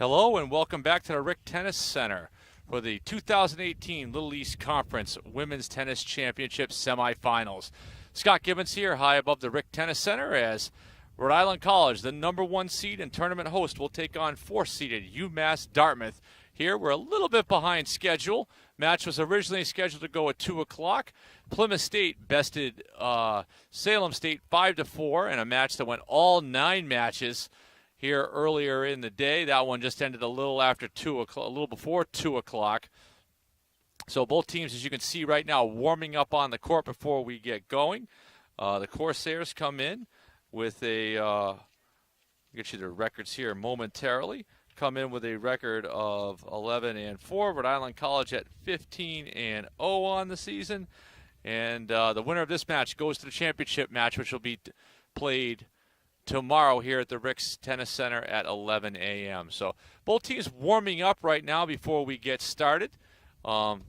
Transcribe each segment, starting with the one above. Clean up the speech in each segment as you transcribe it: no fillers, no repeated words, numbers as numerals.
Hello and welcome back to the Rick Tennis Center for the 2018 Little East Conference Women's Tennis Championship Semifinals. Scott Gibbons here, high above the Rick Tennis Center, as Rhode Island College, the #1 seed and tournament host, will take on 4th-seeded UMass Dartmouth. Here we're a little bit behind schedule. Match was originally scheduled to go at 2 o'clock. Plymouth State bested Salem State 5-4 in a match that went all 9 matches here earlier in the day. That one just ended a little after 2 o'clock, a little before 2 o'clock. So both teams, as you can see right now, warming up on the court before we get going. The Corsairs come in with a, I'll get you the records here momentarily, come in with a record of 11-4. Rhode Island College at 15-0 on the season. And the winner of this match goes to the championship match, which will be played tomorrow here at the Rick's Tennis Center at 11 a.m. So both teams warming up right now before we get started. I'll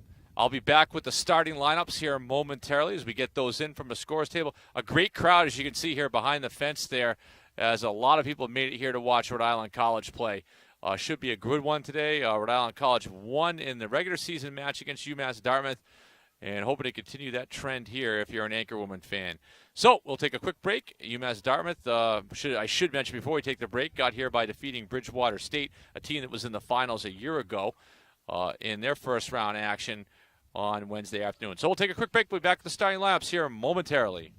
be back with the starting lineups here momentarily as we get those in from the scores table. A great crowd, as you can see here behind the fence there, as a lot of people made it here to watch Rhode Island College play. Should be a good one today. Rhode Island College won in the regular season match against UMass Dartmouth, and hoping to continue that trend here if you're an Anchorwoman fan. So we'll take a quick break. UMass Dartmouth, I should mention before we take the break, got here by defeating Bridgewater State, a team that was in the finals a year ago in their first round action on Wednesday afternoon. So we'll take a quick break. We'll be back to the starting laps here momentarily.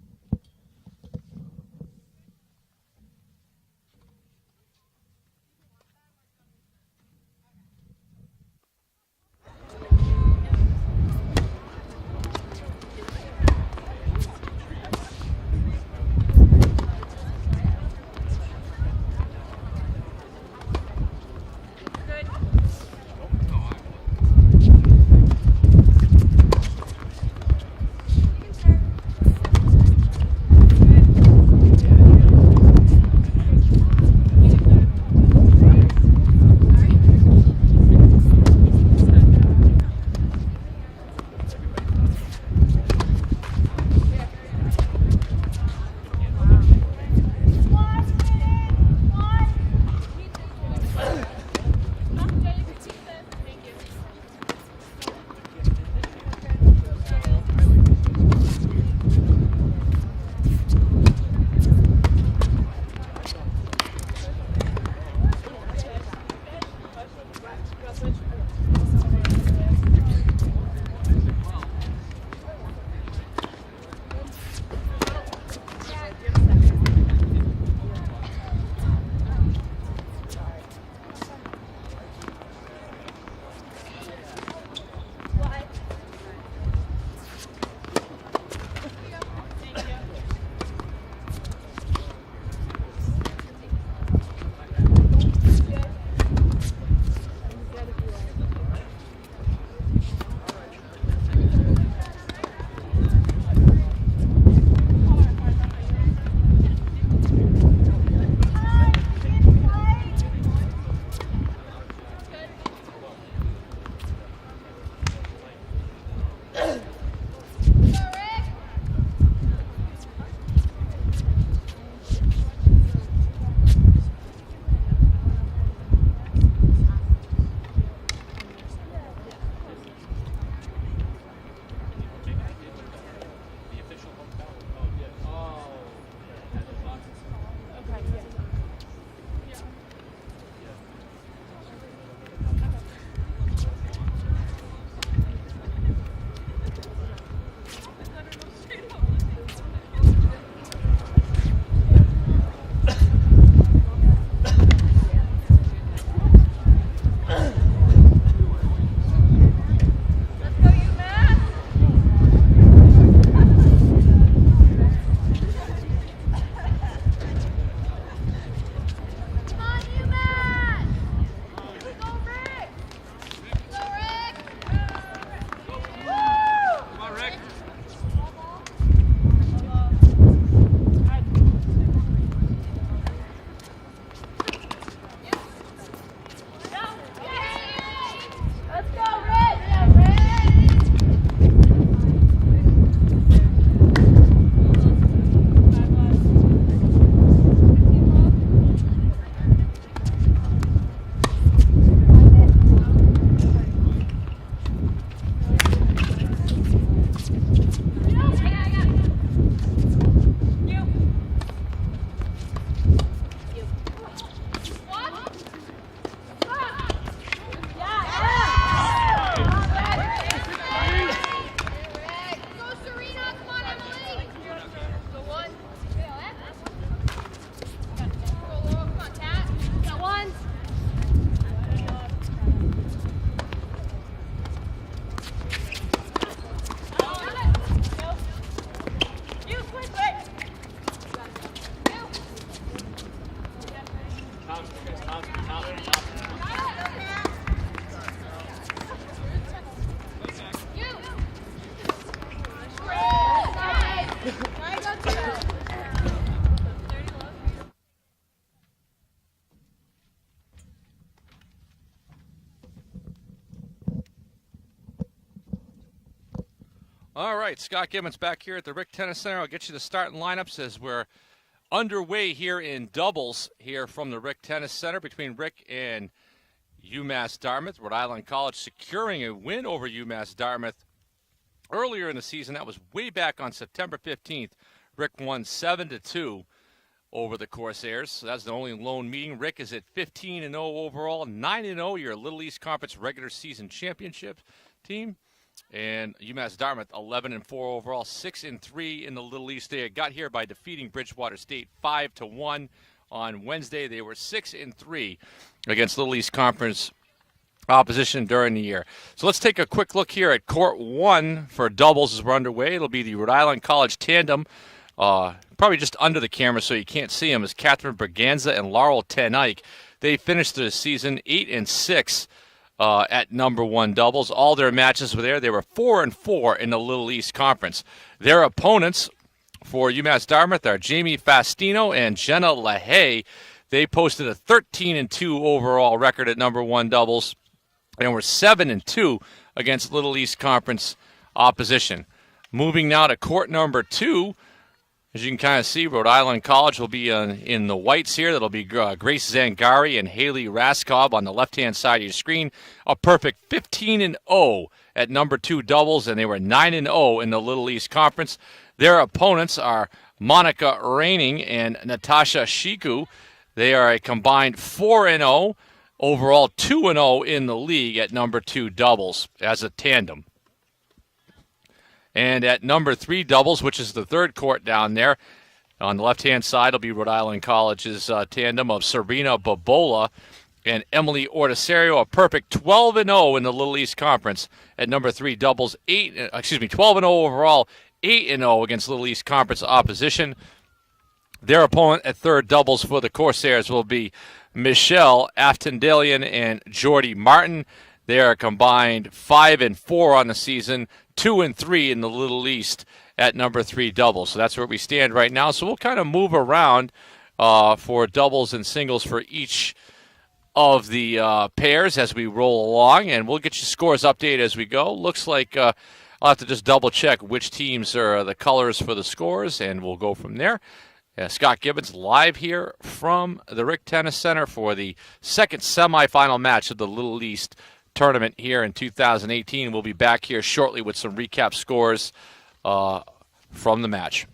All right, Scott Gibbons back here at the Rick Tennis Center. I'll get you the starting lineups as we're underway here in doubles here from the Rick Tennis Center between Rick and UMass Dartmouth. Rhode Island College securing a win over UMass Dartmouth earlier in the season. That was way back on September 15th. Rick won 7-2 over the Corsairs. So that's the only lone meeting. Rick is at 15-0 overall, 9-0, your Little East Conference regular season championship team. And UMass Dartmouth 11-4 overall, 6-3 in the Little East. They got here by defeating Bridgewater State 5-1 on Wednesday. They were 6-3 against Little East Conference opposition during the year. So let's take a quick look here at Court 1 for doubles as we're underway. It'll be the Rhode Island College tandem. Probably just under the camera so you can't see them, is Catherine Berganza and Laurel Ten Eyck. They finished the season 8-6 at number 1 doubles. All their matches were there. They were 4-4 in the Little East Conference. Their opponents for UMass Dartmouth are Jamie Fastino and Jenna LaHaye. They posted a 13-2 overall record at number 1 doubles and were 7-2 against Little East Conference opposition. Moving now to court number 2. As you can kind of see, Rhode Island College will be in the whites here. That'll be Grace Zangari and Haley Raskob on the left-hand side of your screen. A perfect 15-0 at number 2 doubles, and they were 9-0 in the Little East Conference. Their opponents are Monica Raining and Natasha Shiku. They are a combined 4-0, overall 2-0 in the league at number 2 doubles as a tandem. And at number 3 doubles, which is the third court down there, on the left-hand side will be Rhode Island College's tandem of Serena Bobola and Emily Ortisario, a perfect 12-0 in the Little East Conference at number 3 doubles, 12-0 overall, 8-0 against Little East Conference opposition. Their opponent at third doubles for the Corsairs will be Michelle Aftendalian and Jordy Martin. They are combined 5-4 on the season, 2-3 in the Little East at number 3 doubles. So that's where we stand right now. So we'll kind of move around for doubles and singles for each of the pairs as we roll along, and we'll get you scores updated as we go. Looks like I'll have to just double check which teams are the colors for the scores, and we'll go from there. Scott Gibbons live here from the Rick Tennis Center for the second semifinal match of the Little East tournament here in 2018. We'll be back here shortly with some recap scores from the match.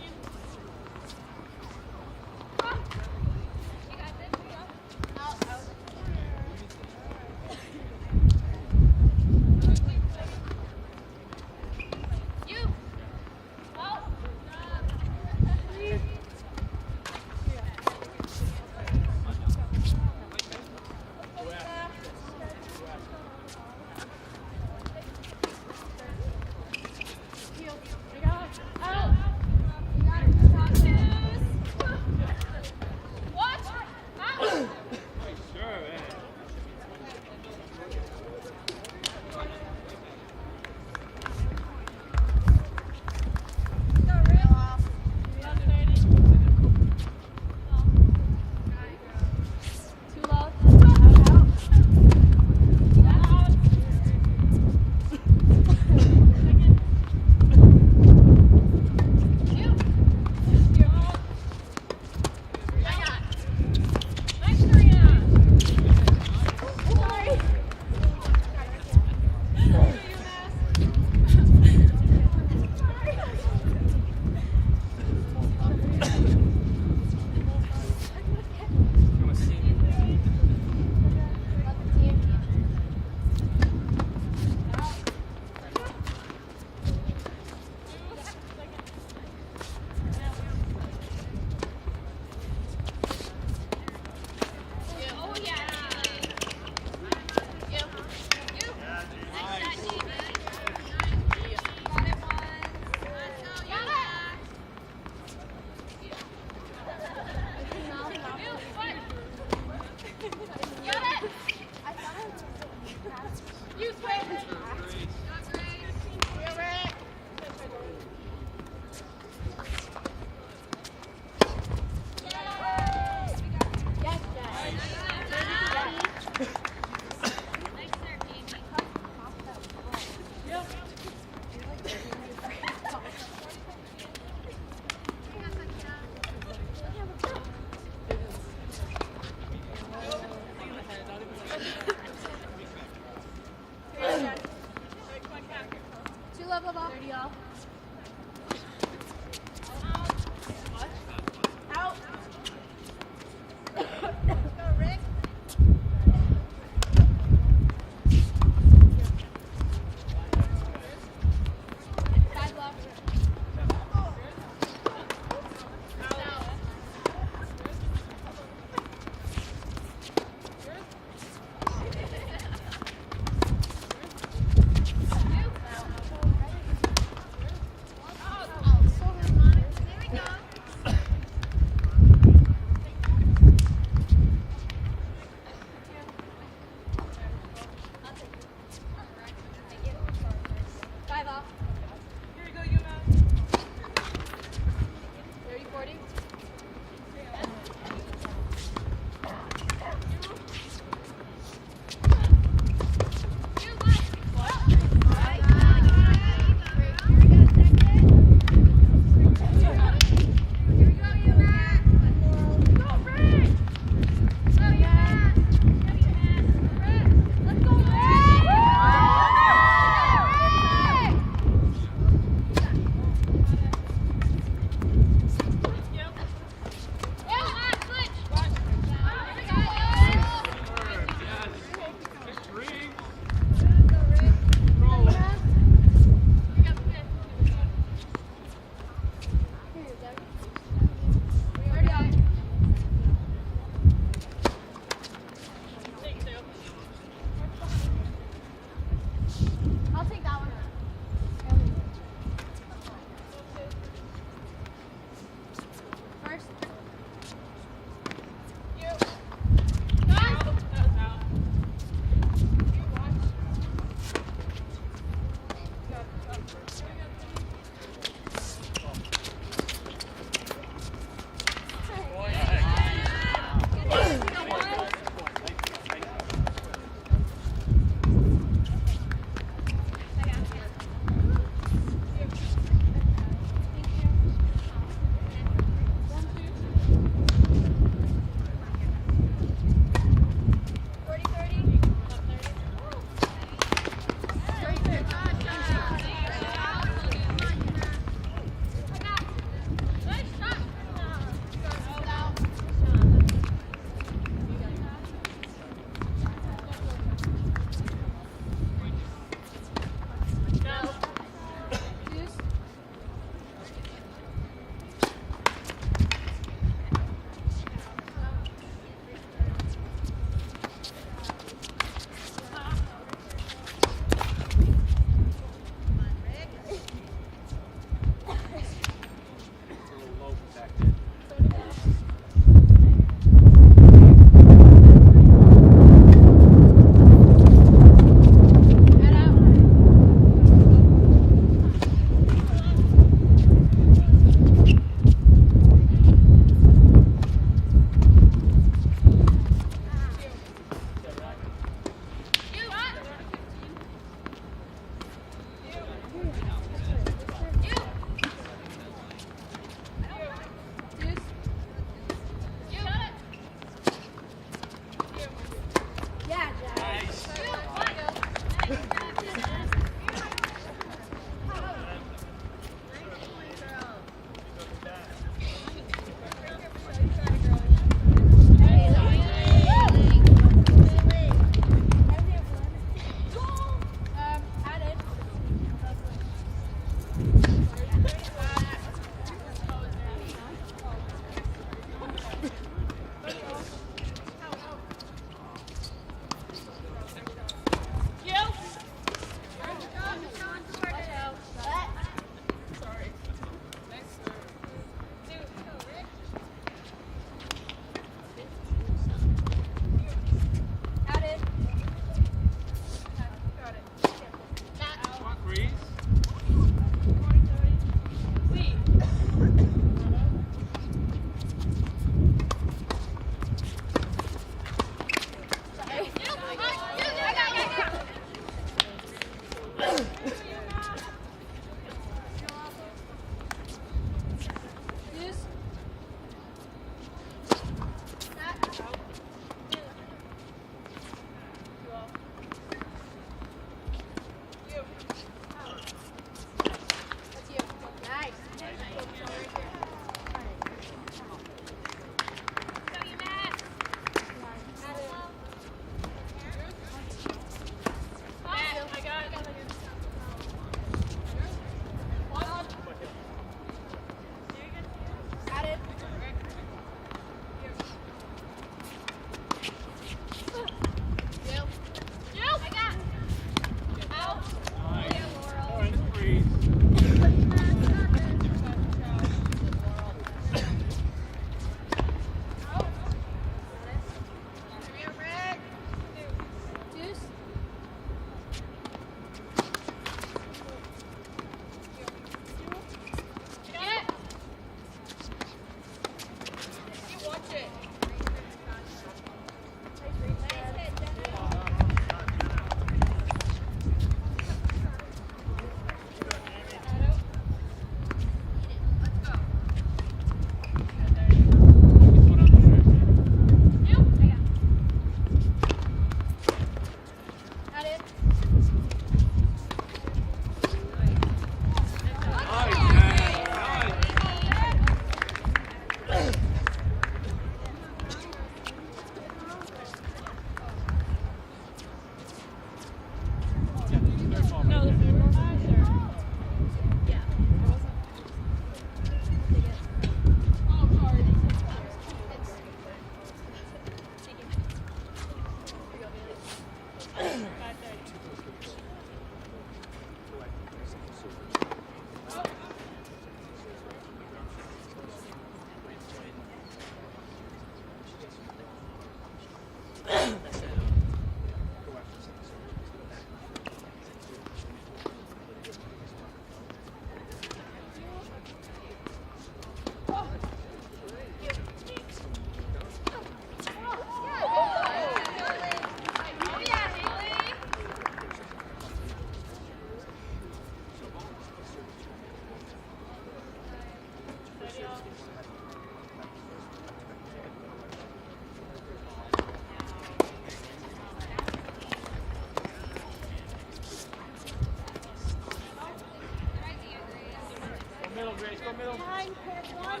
Grace. Go middle. Time, pass one.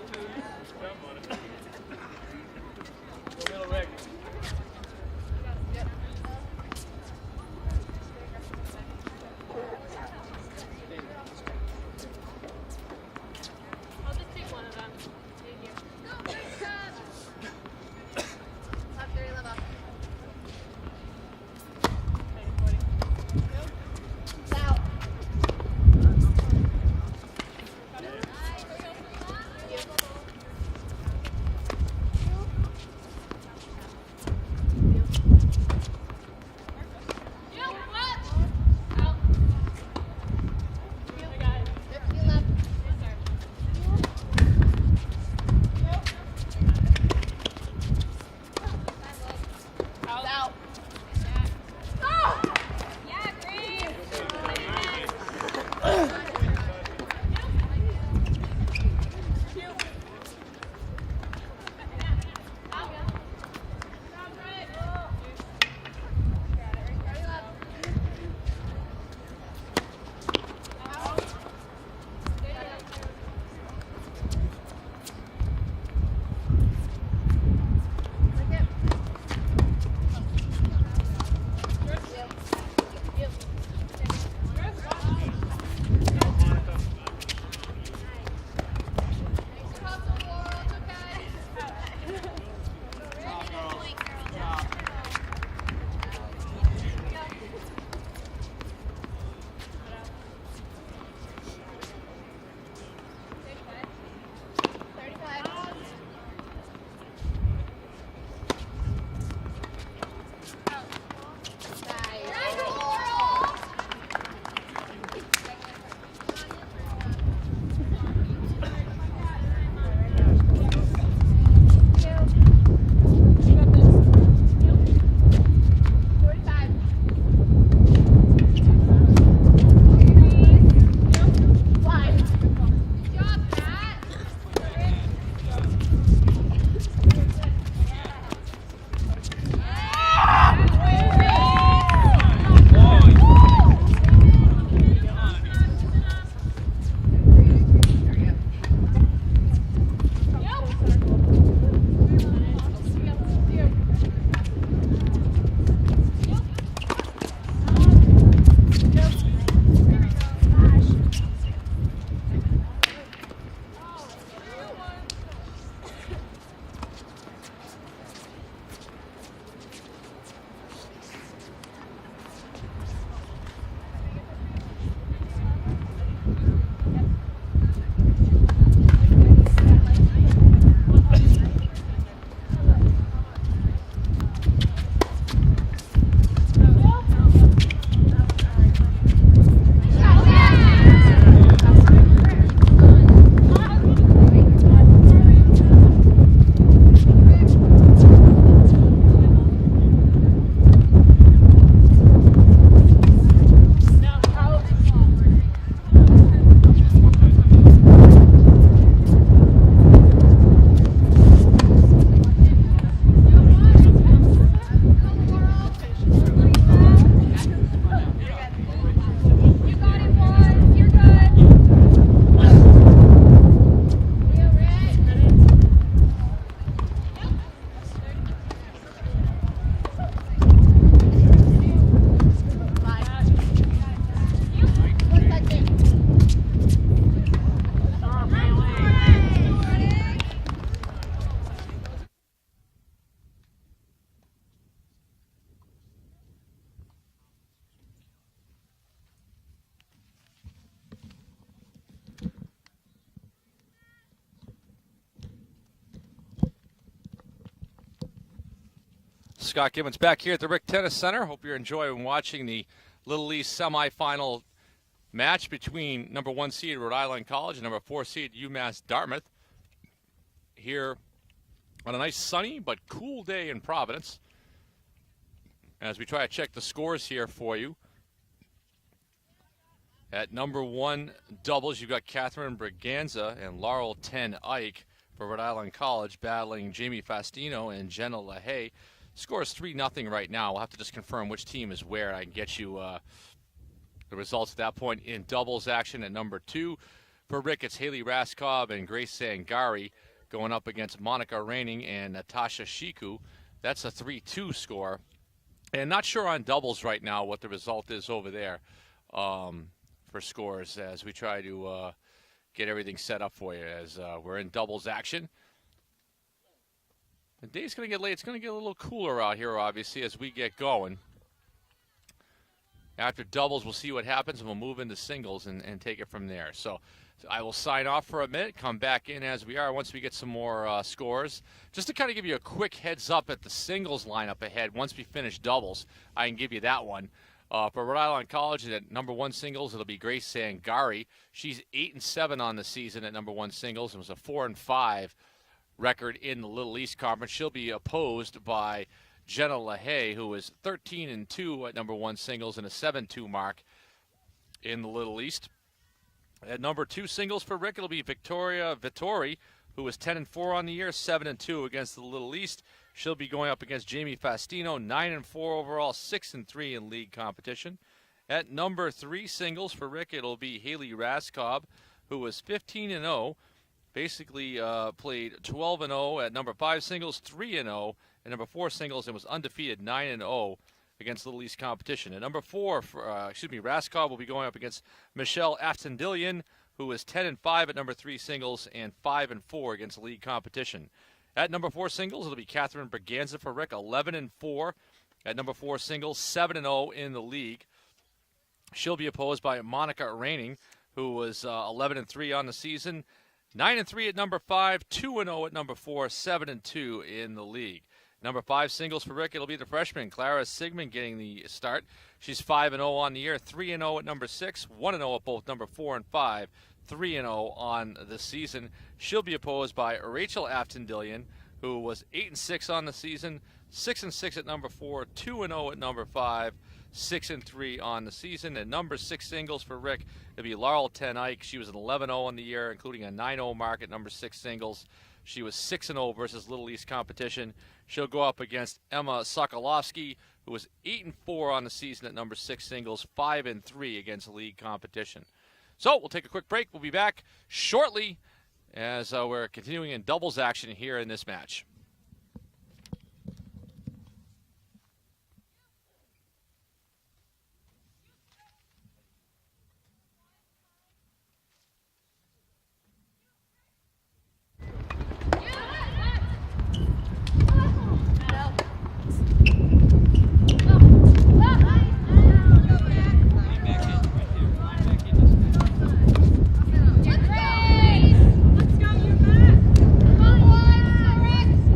Go middle, Rick. I'll just take one of them. Thank you. Left 3 level. Out. Scott Gibbons back here at the Rick Tennis Center. Hope you're enjoying watching the Little East semifinal match between number 1 seed Rhode Island College and number 4 seed UMass Dartmouth here on a nice sunny but cool day in Providence. As we try to check the scores here for you. At number 1 doubles, you've got Catherine Braganza and Laurel 10 Ike for Rhode Island College battling Jamie Fastino and Jenna LaHaye. Score is 3-0 right now. We'll have to just confirm which team is where. I can get you the results at that point. In doubles action at number 2, For Rick, it's Haley Raskob and Grace Sangari going up against Monica Raining and Natasha Shiku. That's a 3-2 score. And not sure on doubles right now what the result is over there for scores as we try to get everything set up for you as we're in doubles action. The day's going to get late. It's going to get a little cooler out here, obviously, as we get going. After doubles, we'll see what happens, and we'll move into singles and take it from there. So I will sign off for a minute, come back in as we are once we get some more scores. Just to kind of give you a quick heads up at the singles lineup ahead, once we finish doubles, I can give you that one. For Rhode Island College, at number 1 singles, it'll be Grace Sangari. She's 8-7 on the season at number 1 singles and was a 4-5 record in the Little East Conference. She'll be opposed by Jenna LaHaye, who is 13-2 at number 1 singles and a 7-2 mark in the Little East. At number 2 singles for Rick, it'll be Victoria Vittori, who is 10-4 on the year, 7-2 against the Little East. She'll be going up against Jamie Fastino, 9-4 overall, 6-3 in league competition. At number 3 singles for Rick, it'll be Haley Raskob, who was 15-0, basically played 12-0 at number 5 singles, 3-0 at number 4 singles, and was undefeated 9-0 against Little East competition. At number 4, Raskob will be going up against Michelle Aftendillian, who is 10-5 at number 3 singles and 5-4 against league competition. At number 4 singles, it'll be Catherine Berganza for Rick, 11-4 at number 4 singles, 7-0 in the league. She'll be opposed by Monica Raining, who was 11-3 on the season, 9-3 at number 5, 2-0 at number 4, 7-2 in the league. Number 5 singles for Rick, it'll be the freshman, Clara Sigmund, getting the start. She's 5-0 on the year, 3-0 at number 6, 1-0 at both number 4 and 5, 3-0 on the season. She'll be opposed by Rachel Aftendillian, who was 8-6 on the season, 6-6 at number 4, 2-0 at number 5, 6-3 on the season. And number 6 singles for Rick, it'll be Laurel Ten Eyck. She was an 11-0 on the year, including a 9-0 mark at number 6 singles. She was 6-0 versus Little East competition. She'll go up against Emma Sokolovsky, who was 8-4 on the season at number 6 singles, 5-3 against league competition. So we'll take a quick break. We'll be back shortly as we're continuing in doubles action here in this match. Let's go, you Matt! Come on, Rick!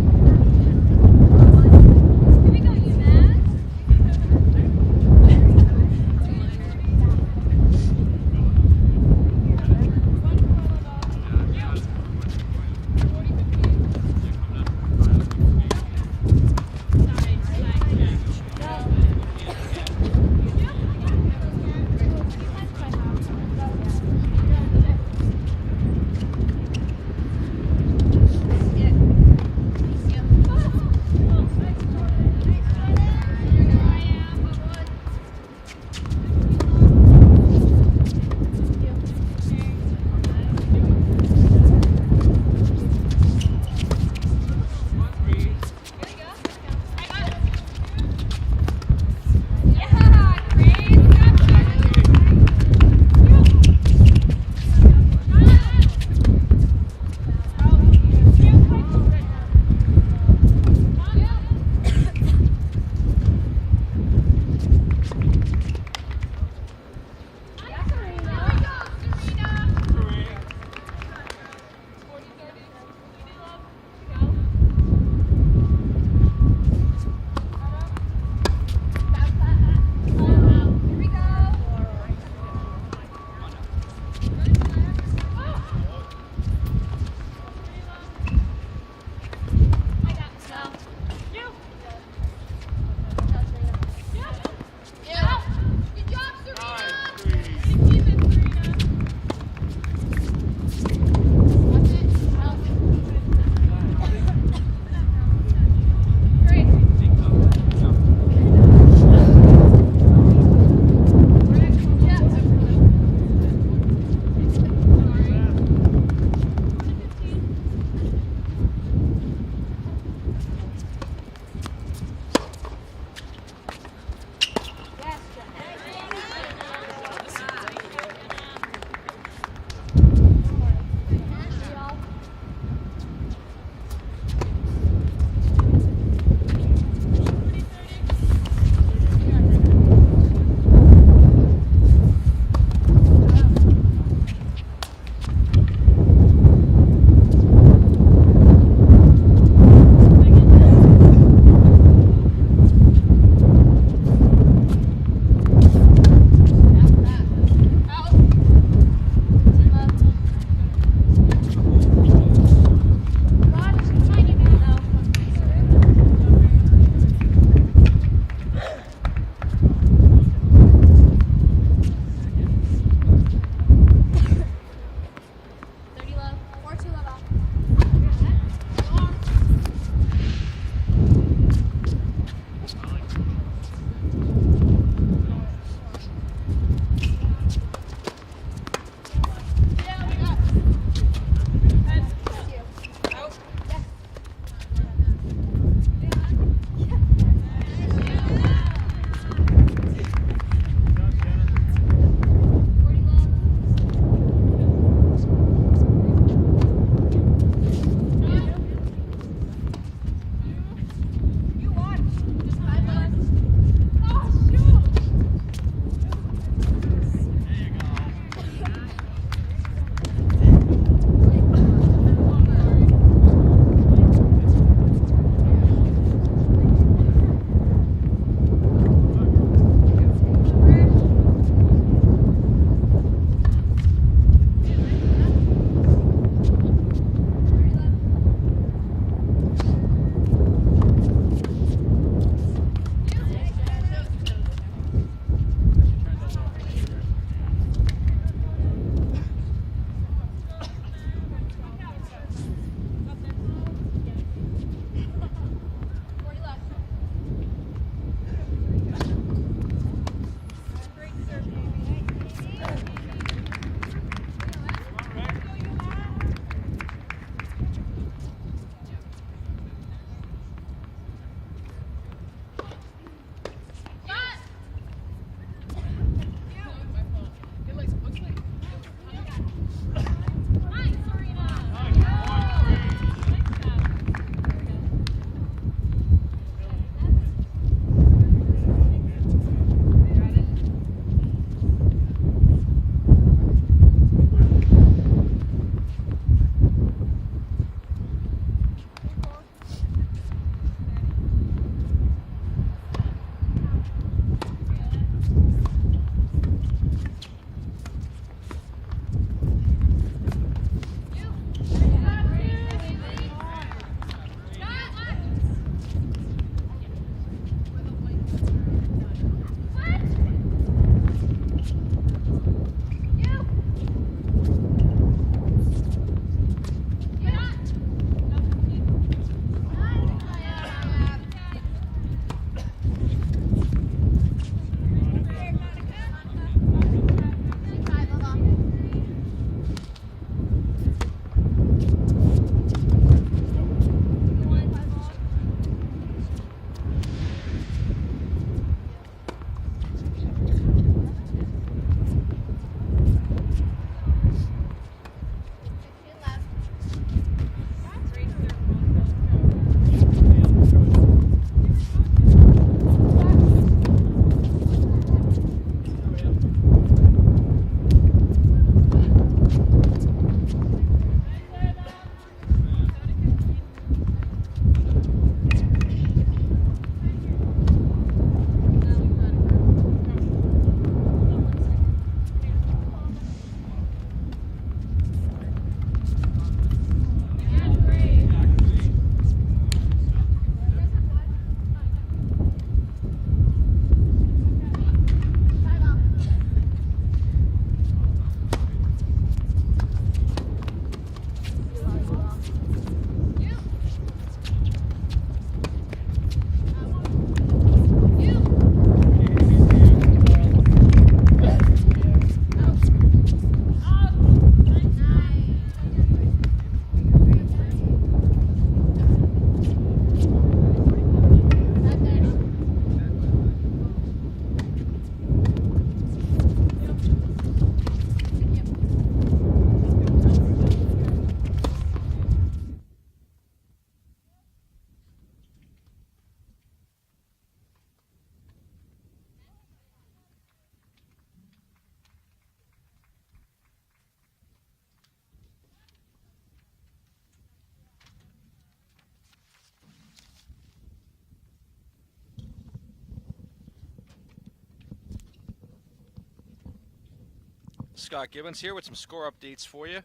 Scott Gibbons here with some score updates for you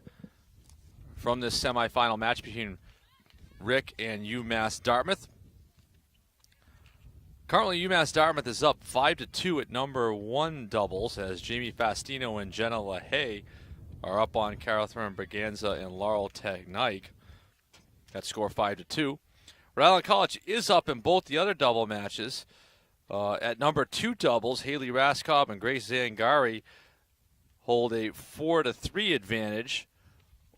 from this semifinal match between Rick and UMass Dartmouth. Currently, UMass Dartmouth is up 5-2 at number 1 doubles as Jamie Fastino and Jenna LaHaye are up on Caratherine Braganza and Laurel Tagnaik. That score 5-2. Rhode Island College is up in both the other double matches. At number 2 doubles, Haley Raskob and Grace Zangari hold a 4-3 advantage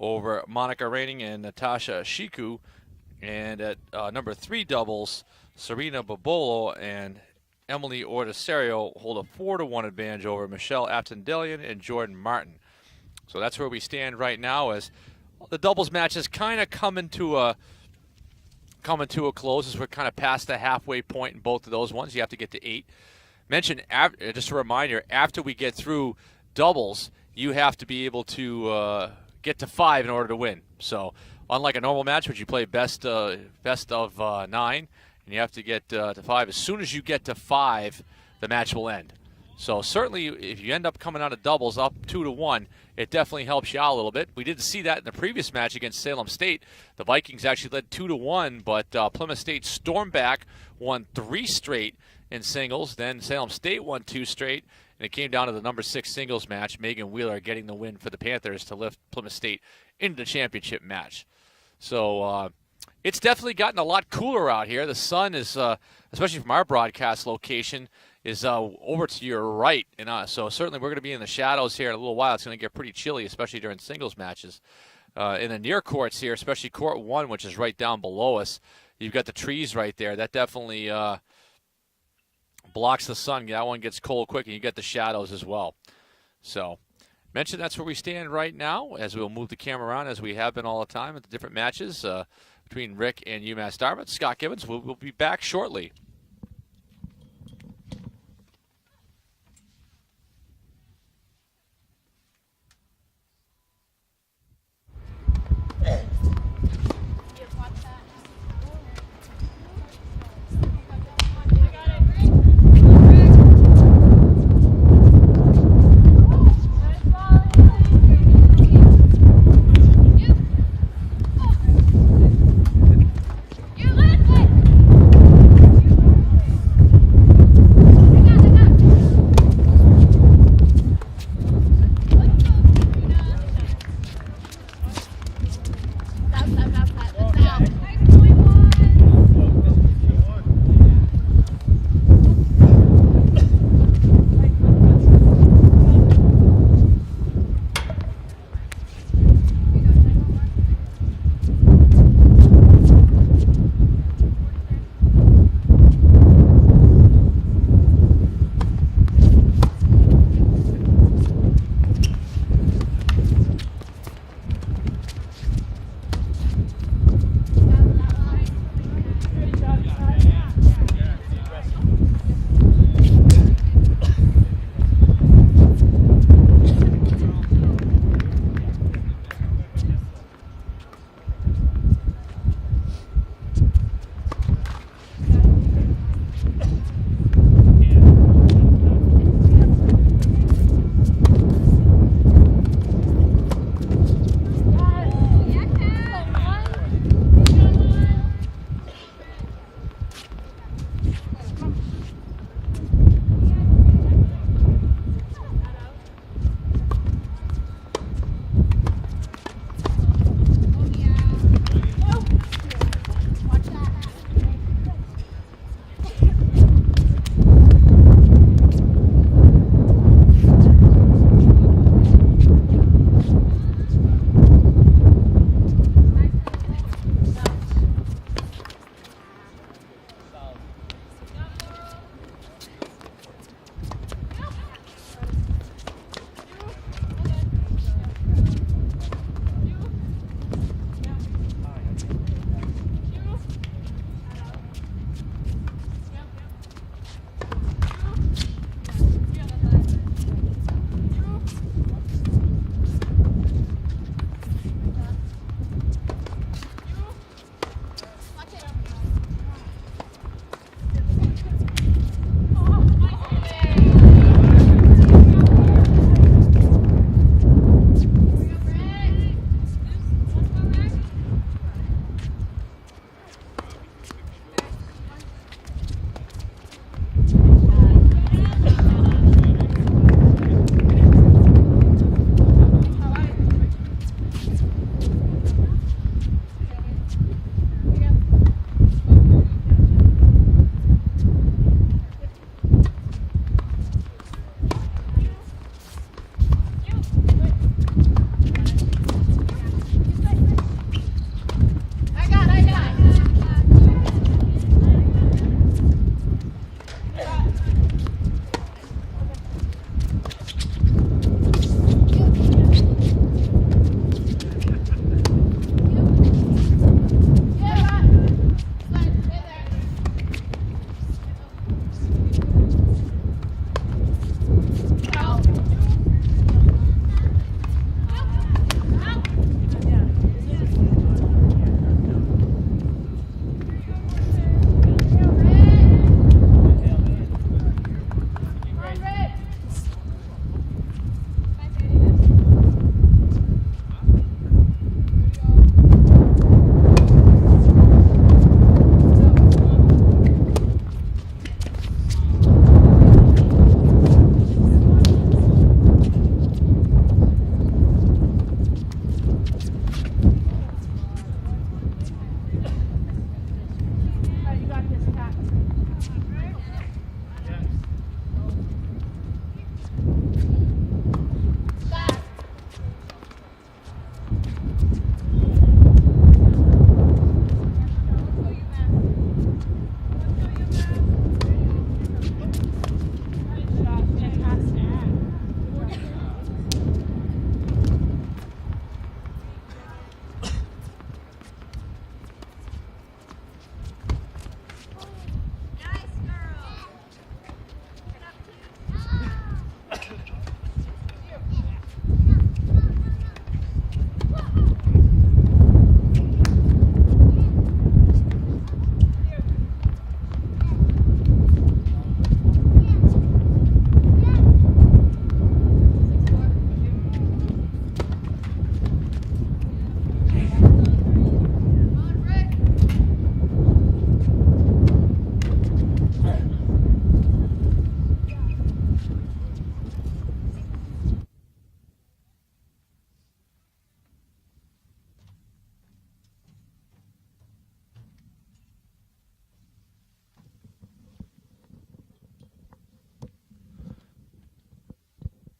over Monica Raining and Natasha Shiku. And at number 3 doubles, Serena Bobolo and Emily Ortisario hold a 4-1 advantage over Michelle Aptendelian and Jordan Martin. So that's where we stand right now as the doubles matches kind of coming to a close as we're kind of past the halfway point in both of those ones. You have to get to 8. Mention, just a reminder, after we get through doubles, you have to be able to get to 5 in order to win. So unlike a normal match, which you play best of 9, and you have to get to 5. As soon as you get to 5, the match will end. So certainly, if you end up coming out of doubles up 2-1, it definitely helps you out a little bit. We didn't see that in the previous match against Salem State. The Vikings actually led 2-1, but Plymouth State stormed back, won 3 straight in singles. Then Salem State won 2 straight, and it came down to the number 6 singles match. Megan Wheeler getting the win for the Panthers to lift Plymouth State into the championship match. So it's definitely gotten a lot cooler out here. The sun is, especially from our broadcast location, is over to your right. And so certainly we're going to be in the shadows here in a little while. It's going to get pretty chilly, especially during singles matches. In the near courts here, especially court 1, which is right down below us, you've got the trees right there. That definitely blocks the sun. That one gets cold quick, and you get the shadows as well. So mention that's where we stand right now as we'll move the camera around as we have been all the time at the different matches between Rick and UMass Dartmouth. Scott Gibbons will be back shortly.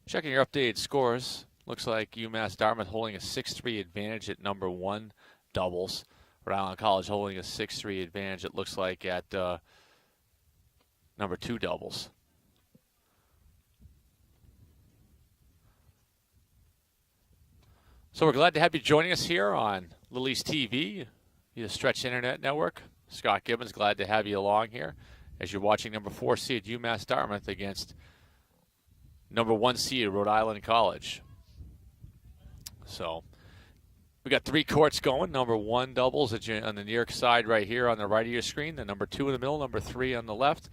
Checking your updated scores. Looks like UMass Dartmouth holding a 6-3 advantage at number 1 doubles. Rhode Island College holding a 6-3 advantage, it looks like, at number 2 doubles. So we're glad to have you joining us here on Little East TV, the Stretch Internet Network. Scott Gibbons, glad to have you along here as you're watching number 4 seed UMass Dartmouth against number 1 seed Rhode Island College. So we got 3 courts going. Number 1 doubles on the near side right here on the right of your screen. The number 2 in the middle, number 3 on the left.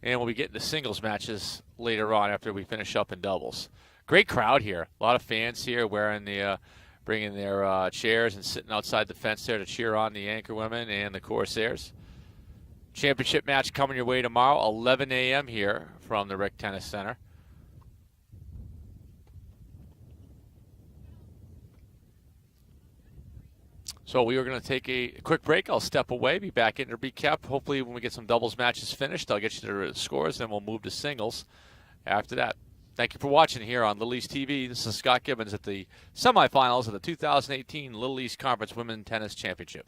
And we'll be getting to singles matches later on after we finish up in doubles. Great crowd here. A lot of fans here wearing bringing their chairs and sitting outside the fence there to cheer on the anchor women and the Corsairs. Championship match coming your way tomorrow, 11 a.m. here from the Rick Tennis Center. So we are going to take a quick break. I'll step away, be back in to recap. Hopefully when we get some doubles matches finished, I'll get you the scores, then we'll move to singles after that. Thank you for watching here on Little East TV. This is Scott Gibbons at the semifinals of the 2018 Little East Conference Women's Tennis Championship.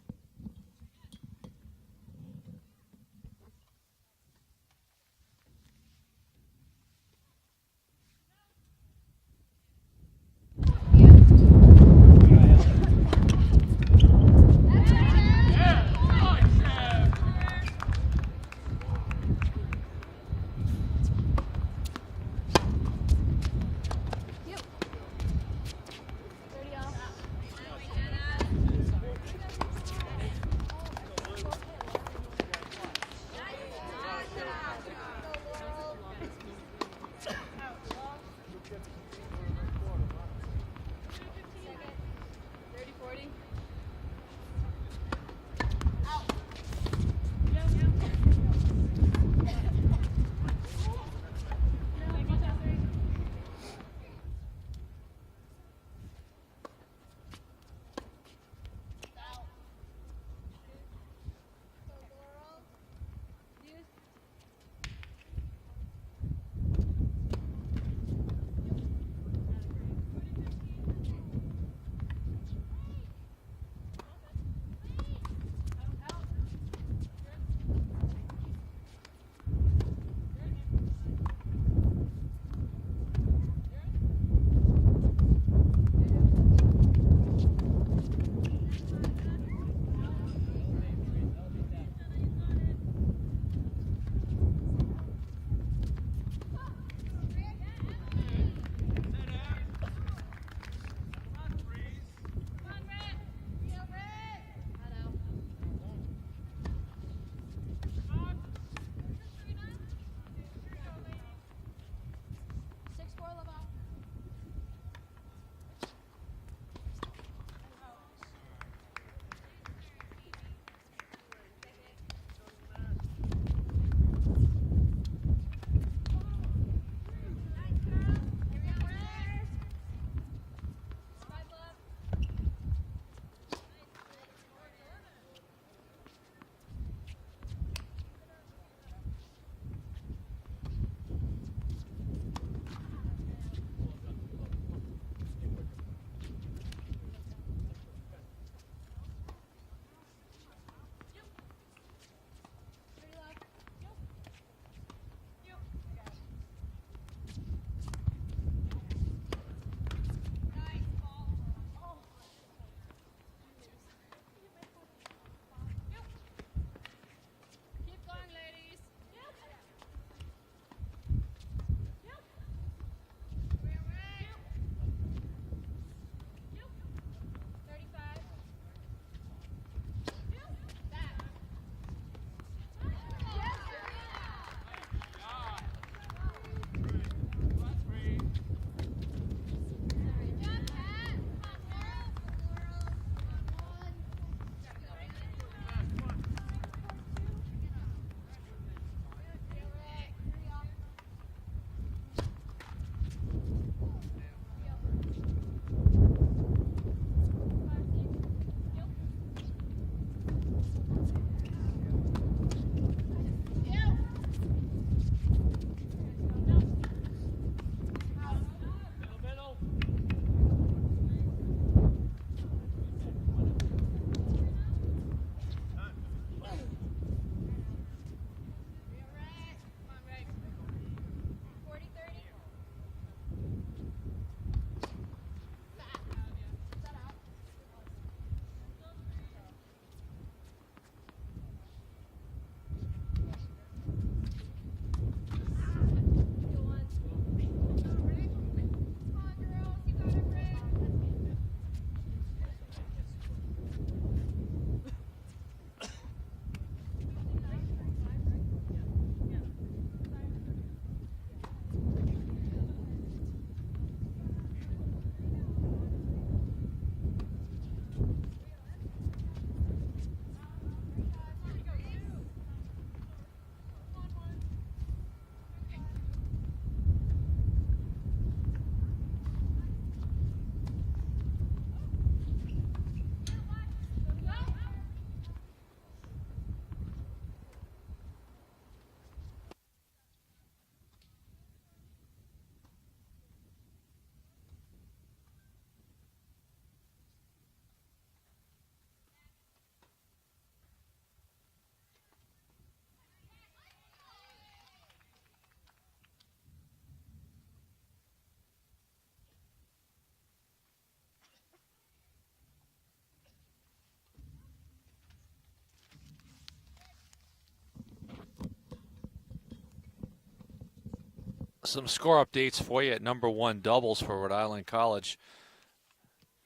Some score updates for you at number 1 doubles for Rhode Island College.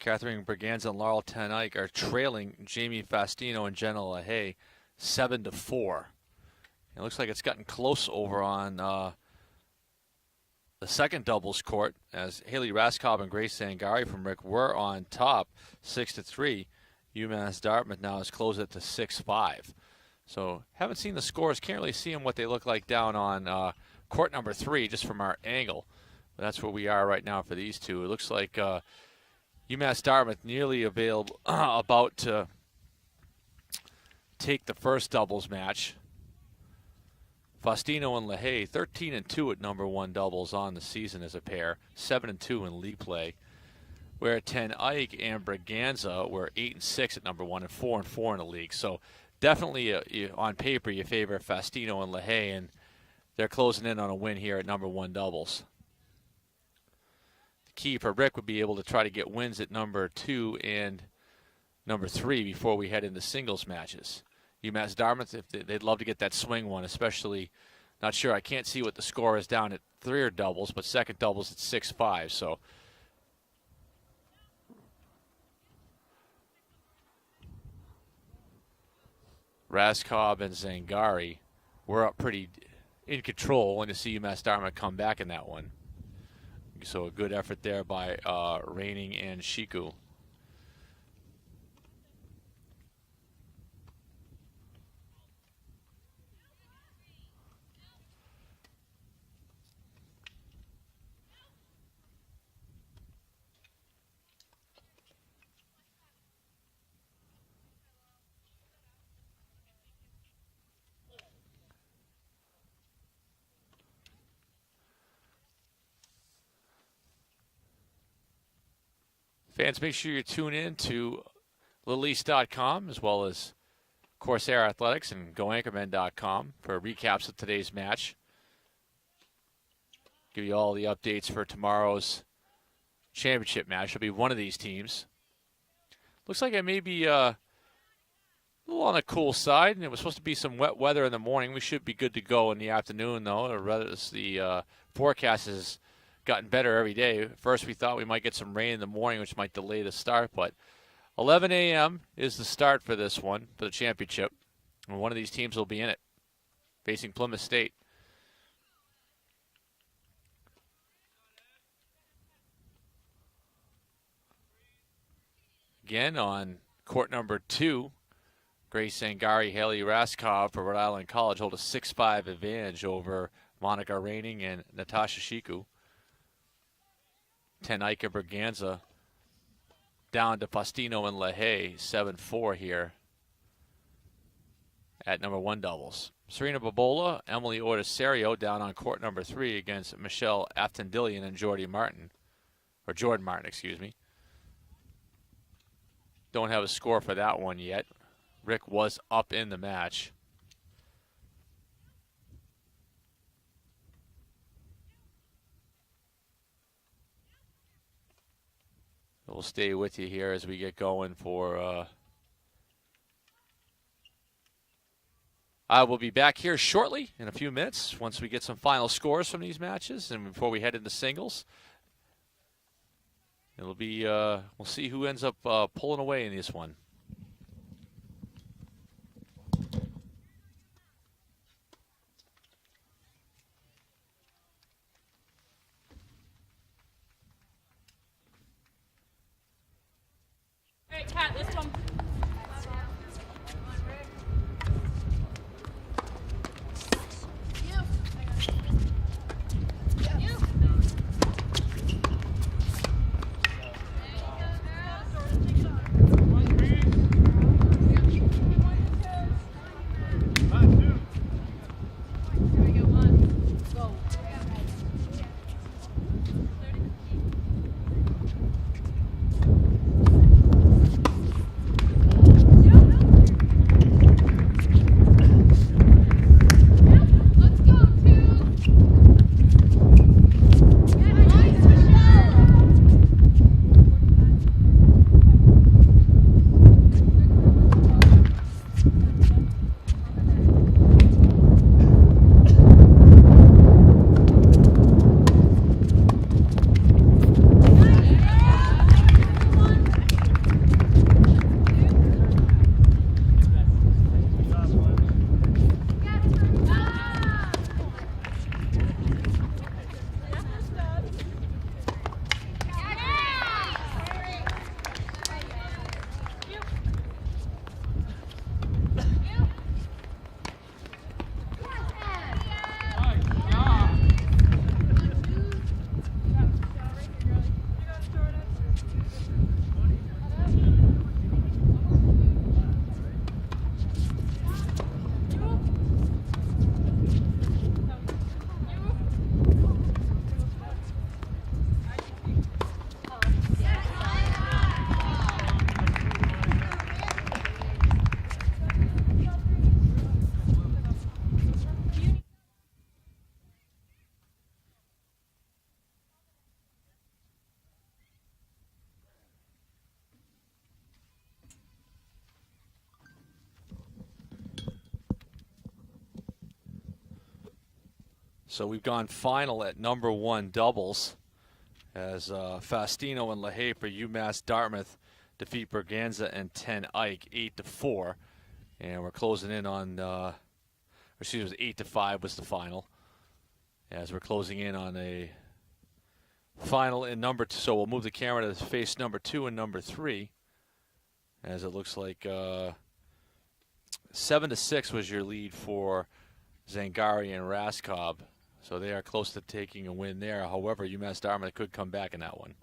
Catherine Braganza and Laurel Ten Eyck are trailing Jamie Fastino and Jenna LaHaye 7-4. It looks like it's gotten close over on the second doubles court as Haley Raskob and Grace Zangari from Rick were on top 6-3. UMass Dartmouth now has closed it to 6-5. So haven't seen the scores, can't really see them what they look like down on court number 3 just from our angle. But that's where we are right now for these two. It looks like UMass Dartmouth nearly available, about to take the first doubles match. Faustino and LaHaye 13-2 at number 1 doubles on the season as a pair, 7-2 in league play. Where Ten Eyck and Braganza were 8-6 at number 1 and 4-4 in the league. So definitely on paper you favor Faustino and LaHaye, and they're closing in on a win here at number 1 doubles. The key for Rick would be able to try to get wins at number 2 and number 3 before we head into singles matches. UMass Dartmouth, if they'd love to get that swing one, especially, not sure, I can't see what the score is down at 3 doubles, but second doubles at 6-5. So Raskob and Zangari were up pretty in control, and to see UMass Dartmouth come back in that one. So a good effort there by Raining and Shiku. Fans, make sure you tune in to LittleEast.com as well as Corsair Athletics and GoAnchorman.com for recaps of today's match. Give you all the updates for tomorrow's championship match. It'll be one of these teams. Looks like it may be a little on the cool side, and it was supposed to be some wet weather in the morning. We should be good to go in the afternoon, though. Or rather, the forecast has gotten better every day. First, we thought we might get some rain in the morning, which might delay the start, but 11 a.m. is the start for this one, for the championship. And one of these teams will be in it, facing Plymouth State. Again, on court number 2, Grace Zangari, Haley Raskob for Rhode Island College hold a 6-5 advantage over Monica Raining and Natasha Shiku. Ten Eyck and Braganza down to Faustino and LaHaye, 7-4 here at number 1 doubles. Serena Bobola, Emily Ortisario down on court number 3 against Michelle Aftendillian and Jordan Martin, excuse me. Don't have a score for that one yet. Rick was up in the match. We'll stay with you here as we get going for I will be back here shortly in a few minutes once we get some final scores from these matches and before we head into singles. It'll be we'll see who ends up pulling away in this one. All right, Kat, this one. So we've gone final at number 1 doubles as Faustino and LaHaye for UMass Dartmouth defeat Berganza and 10 Ike 8-4. And we're closing in on, excuse me, 8-5 was the final. As we're closing in on a final in number 2. So we'll move the camera to face number 2 and number 3. As it looks like 7-6 was your lead for Zangari and Raskob. So they are close to taking a win there. However, UMass Dartmouth could come back in that one.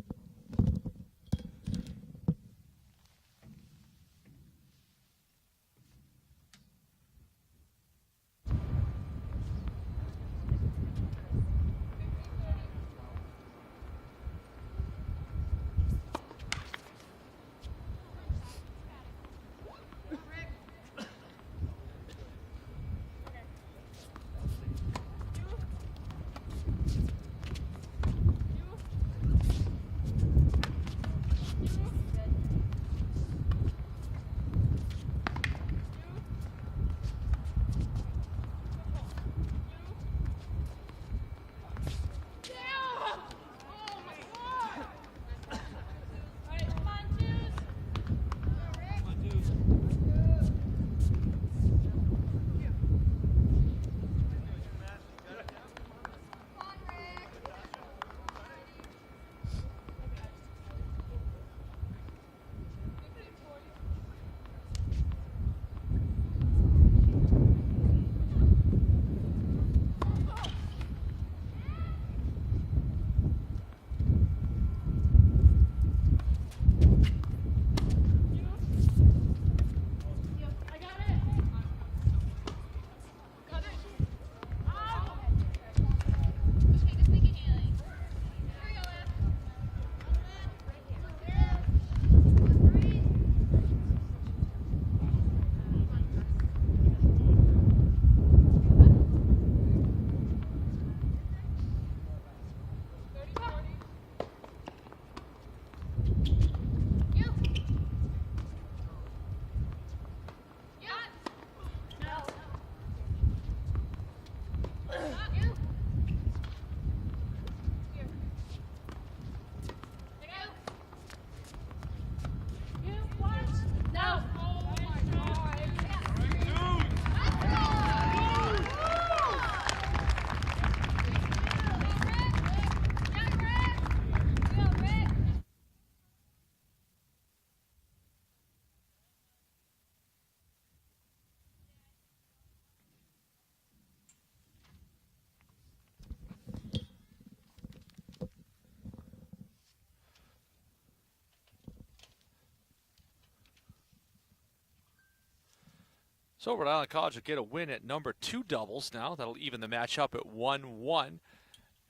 So Rhode Island College will get a win at number 2 doubles now. That'll even the match up at 1-1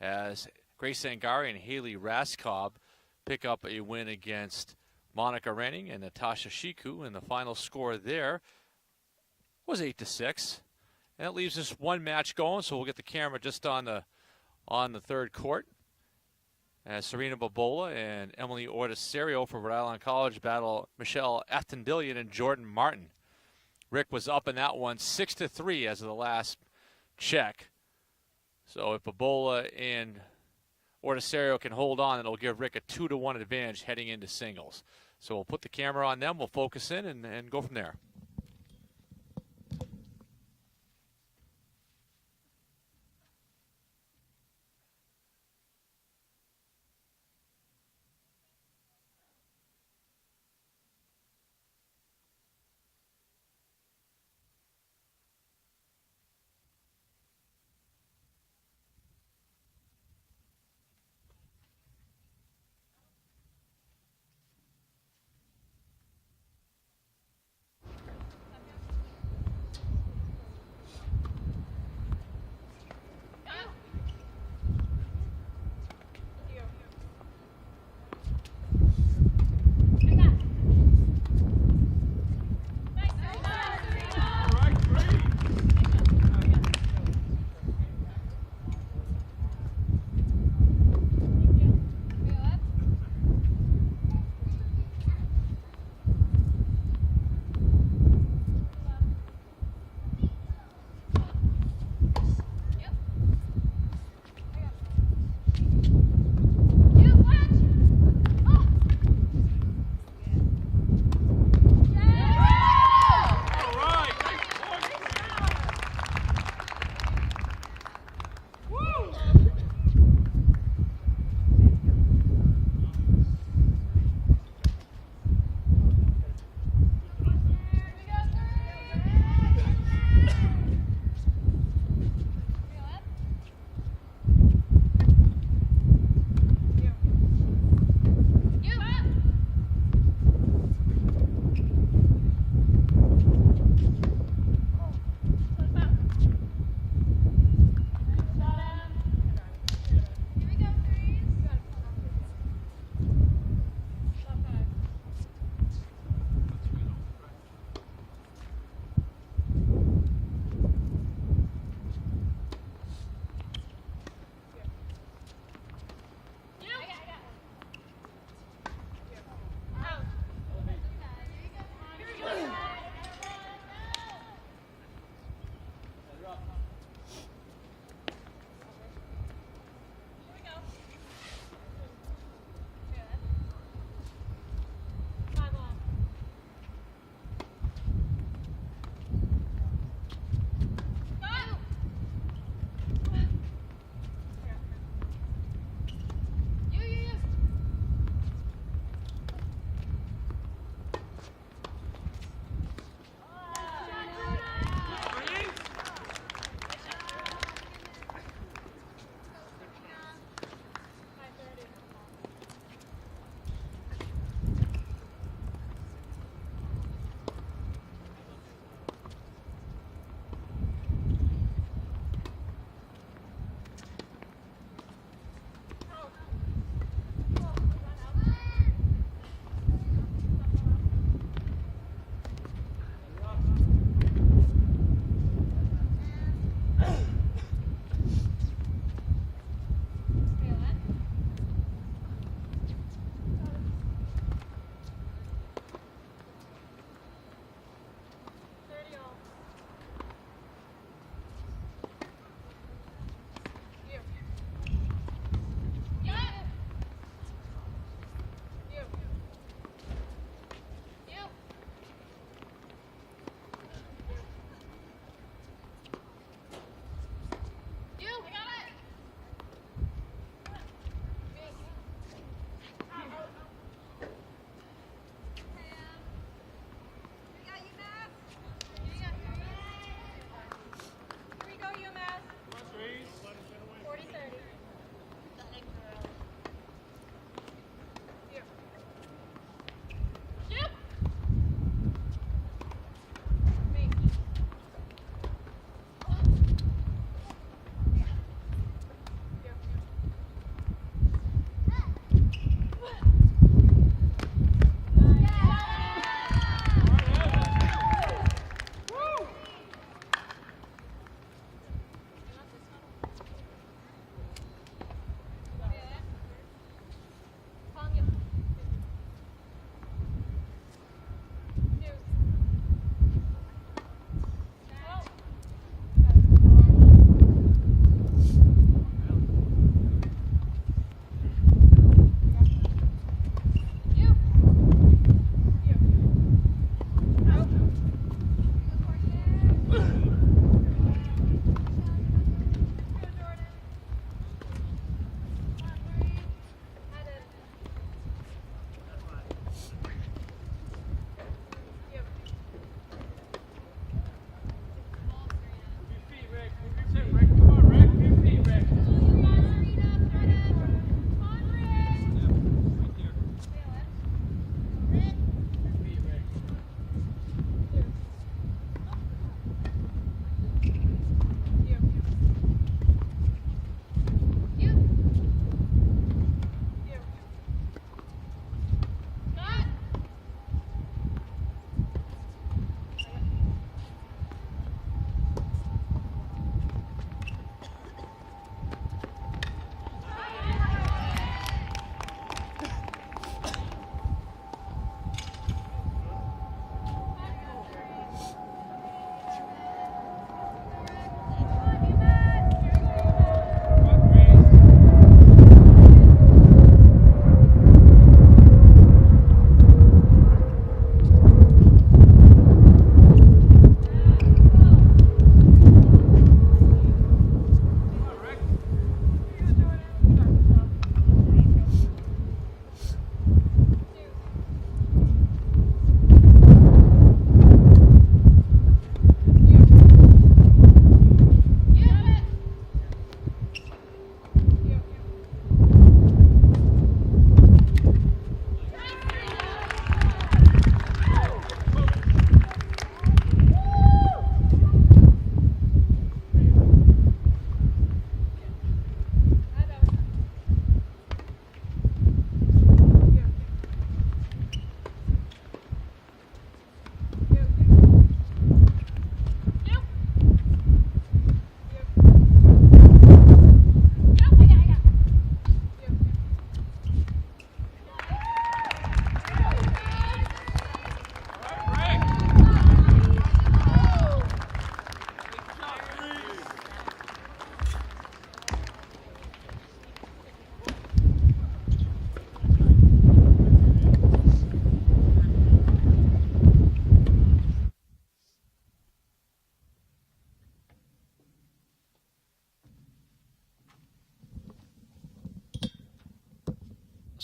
as Grace Zangari and Haley Raskob pick up a win against Monica Renning and Natasha Shiku. And the final score there was 8-6. And that leaves us one match going, so we'll get the camera just on the third court. As Serena Bobola and Emily Ortiserio for Rhode Island College battle Michelle Atendillion and Jordan Martin. Rick was up in that one 6-3 as of the last check. So if Bobola and Ortiserio can hold on, it'll give Rick a 2-1 advantage heading into singles. So we'll put the camera on them, we'll focus in and go from there.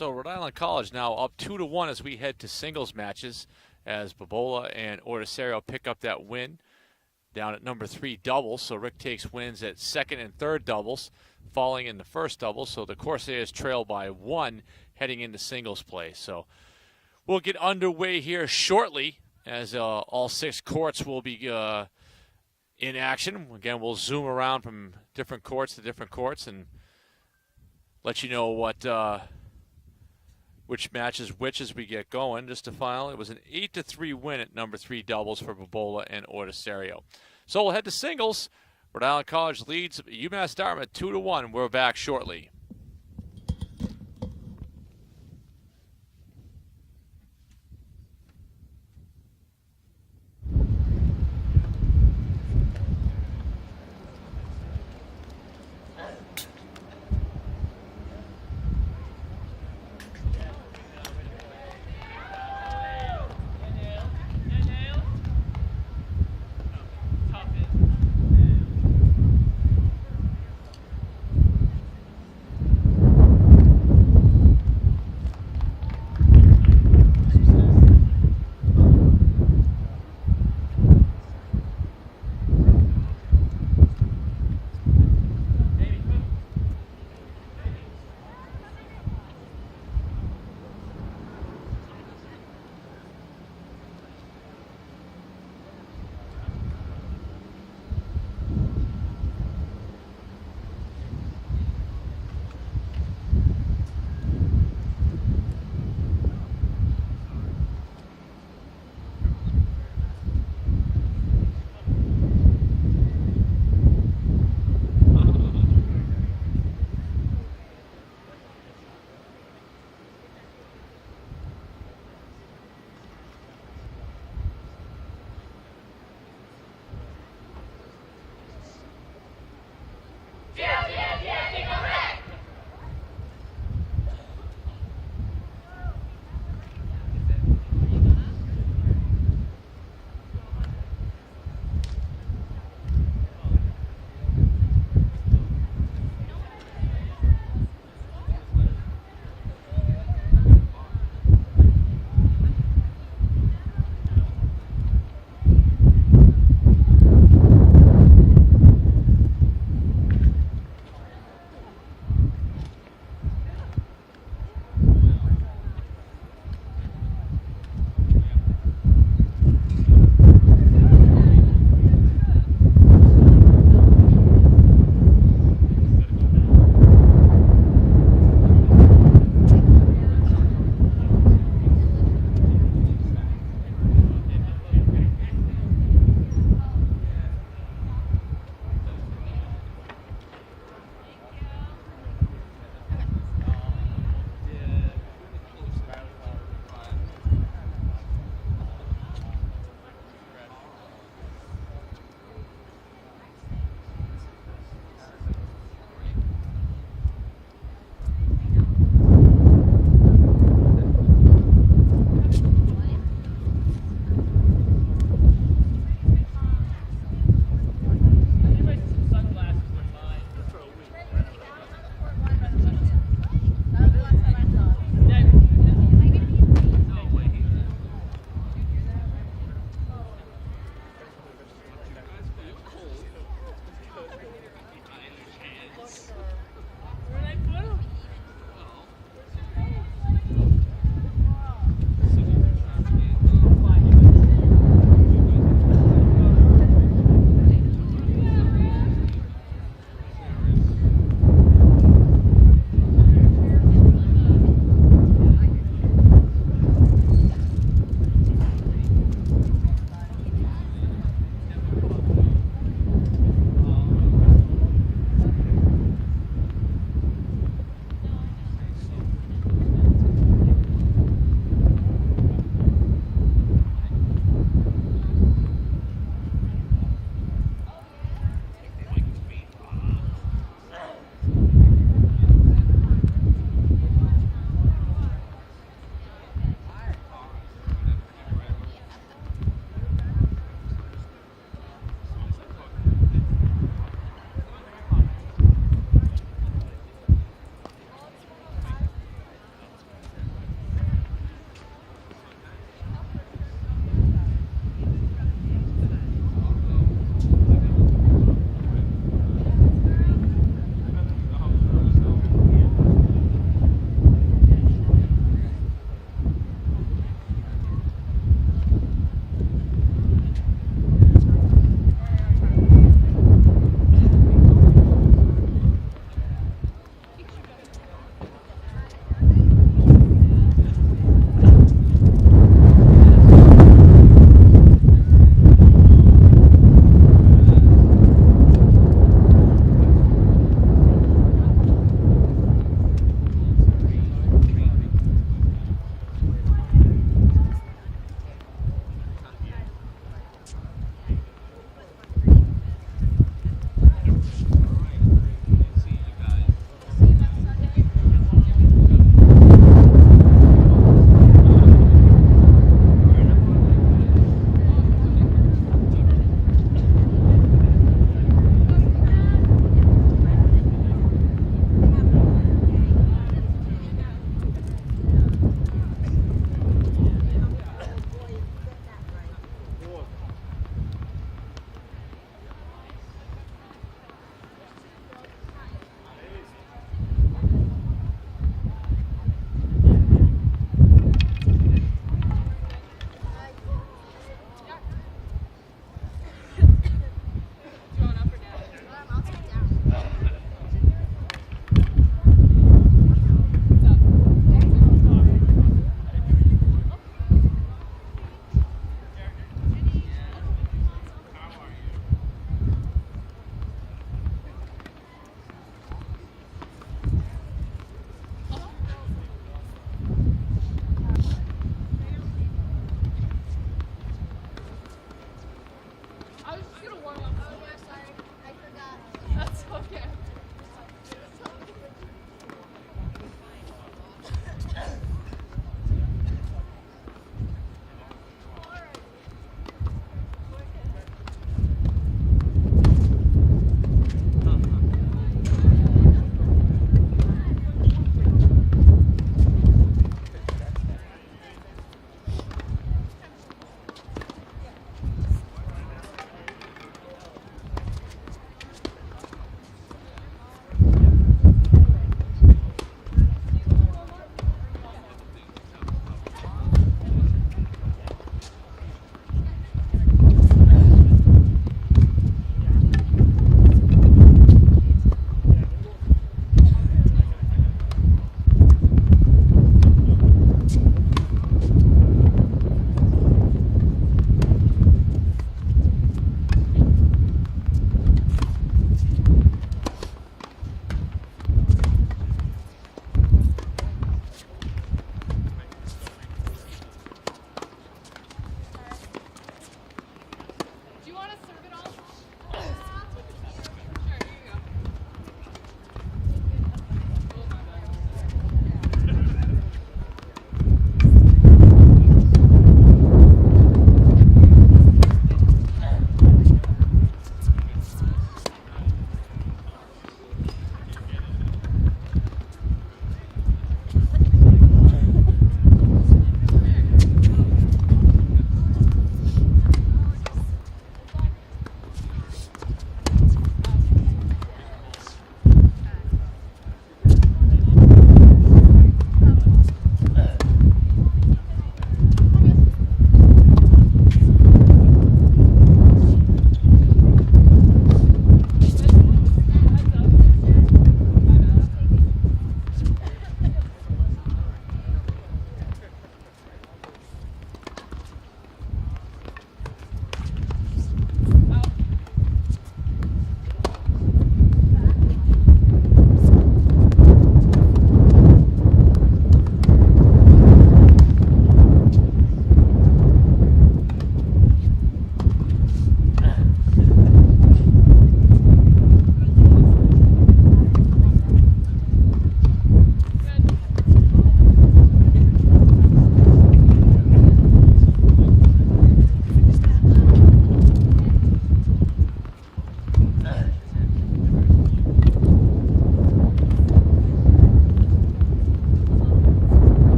So Rhode Island College now up 2-1 as we head to singles matches as Bobola and Ortisario pick up that win down at number 3 doubles. So Rick takes wins at second and third doubles, falling in the first double. So the Corsairs trail by 1 heading into singles play. So we'll get underway here shortly as all 6 courts will be in action. Again, we'll zoom around from different courts to different courts and let you know what which matches which as we get going. Just to final, it was an 8-3 win at number 3 doubles for Bobola and Ortisario. So we'll head to singles. Rhode Island College leads UMass Dartmouth 2-1. We're back shortly.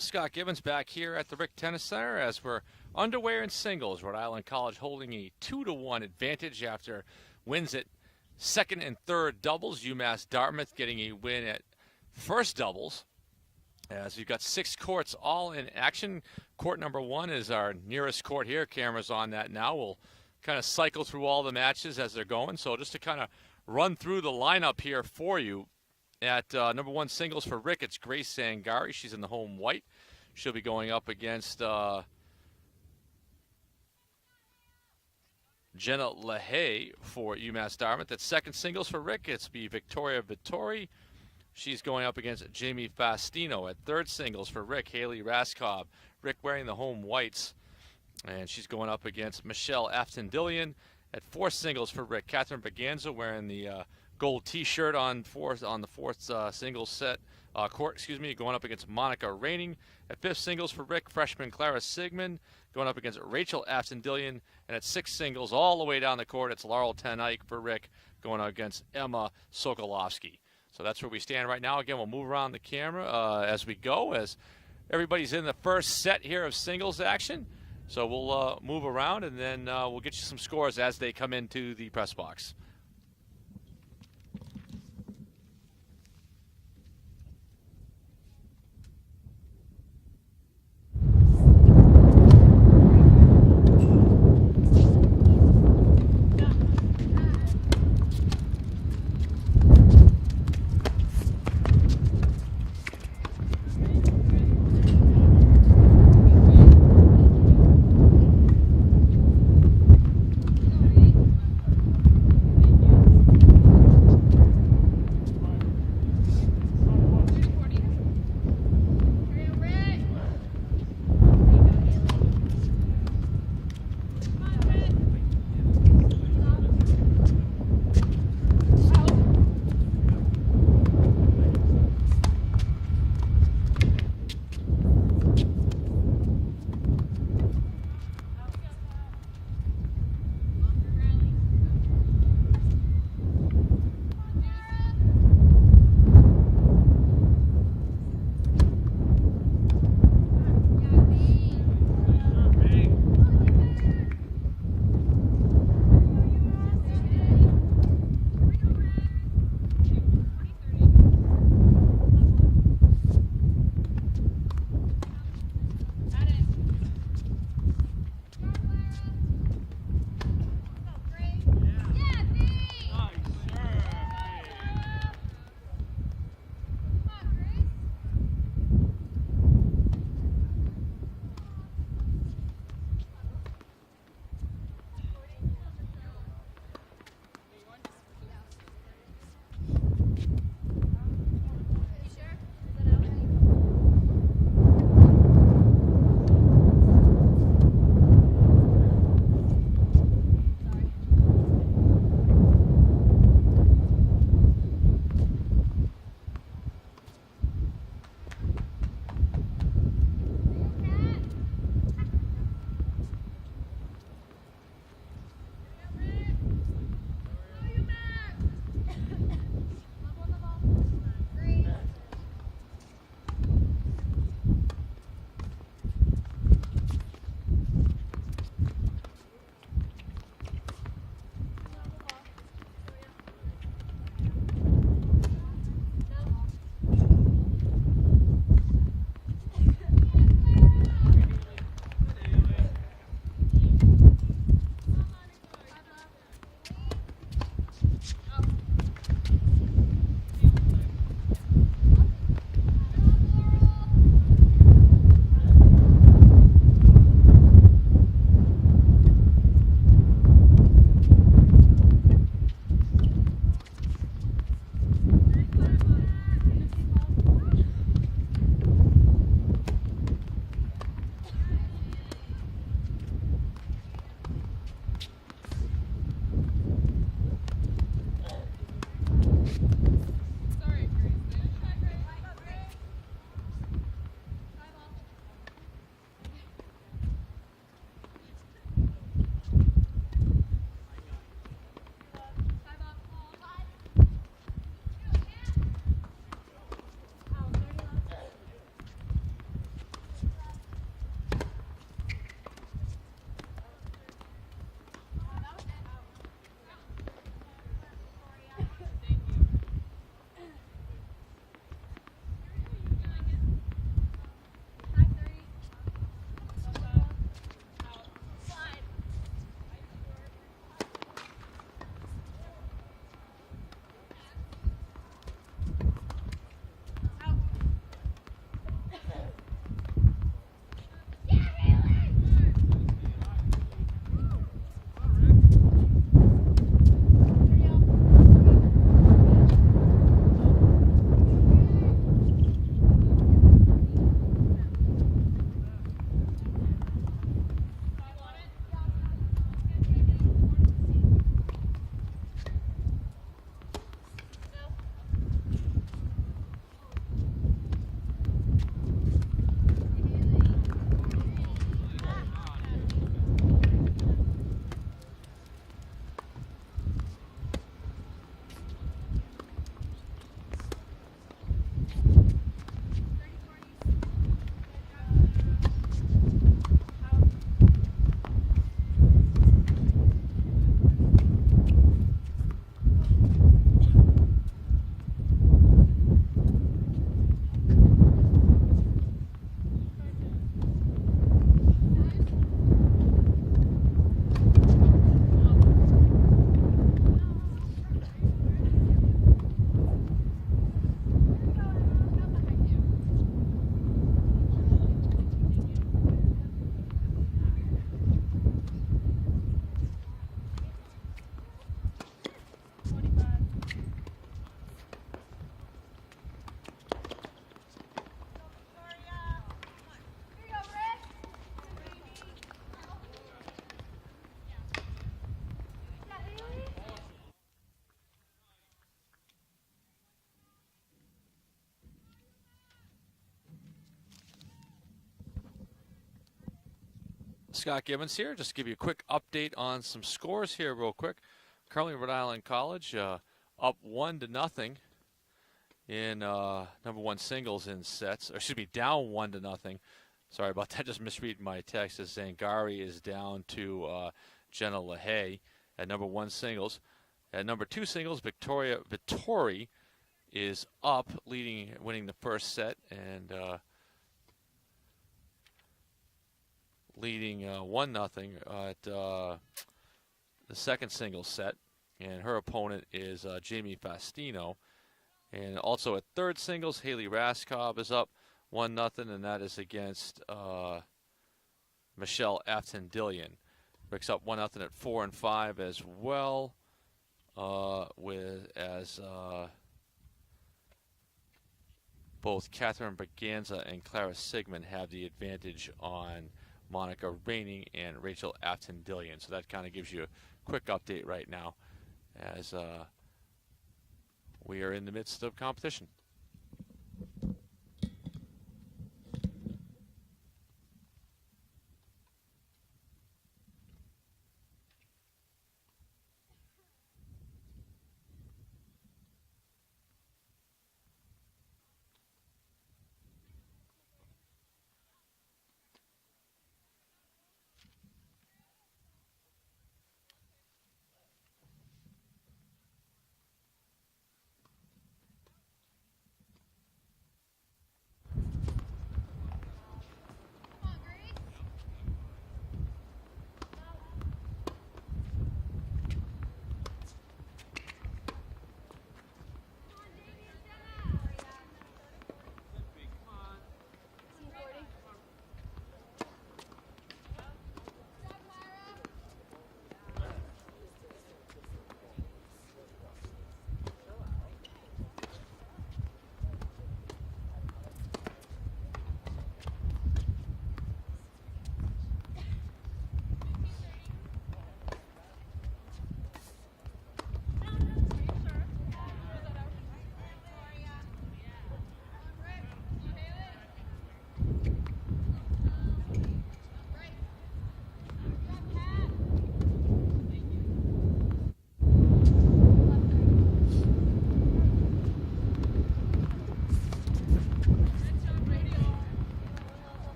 Scott Gibbons back here at the Rick Tennis Center as we're underway in singles. Rhode Island College holding a 2-1 advantage after wins at second and third doubles. UMass Dartmouth getting a win at first doubles. As we've got 6 courts all in action. Court number 1 is our nearest court here. Camera's on that now. We'll kind of cycle through all the matches as they're going. So just to kind of run through the lineup here for you. At number 1 singles for Rick, it's Grace Sangari. She's in the home white. She'll be going up against Jenna LaHaye for UMass Dartmouth. At second singles for Rick, it's be Victoria Vittori. She's going up against Jamie Fastino. At third singles for Rick, Haley Raskov. Rick wearing the home whites, and she's going up against Michelle Aftendillian. At fourth singles for Rick, Catherine Baganza wearing the gold T-shirt on the fourth singles set court. Going up against Monica Raining. At fifth singles for Rick, freshman Clara Sigmund going up against Rachel Aftendillian. And at sixth singles, all the way down the court, it's Laurel Ten Eyck for Rick going up against Emma Sokolowski. So that's where we stand right now. Again, we'll move around the camera as we go, as everybody's in the first set here of singles action. So we'll move around, and then we'll get you some scores as they come into the press box. Scott Gibbons here. Just to give you a quick update on some scores here real quick. Currently Rhode Island College up 1-0 in number one singles in sets. Or excuse me, down 1-0. Sorry about that. Just misreading my text. As Zangari is down to Jenna LaHaye at number one singles. At number two singles, Victoria Vittori is up, winning the first set, and leading 1-0 at the second singles set. And her opponent is Jamie Fastino. And also at third singles, Haley Raskov is up 1-0, and that is against Michelle Aftendillian. Bricks up 1-0 at 4 and 5 as well, both Catherine Berganza and Clara Sigmund have the advantage on Monica Raining and Rachel Aftendillian. So that kind of gives you a quick update right now as we are in the midst of competition.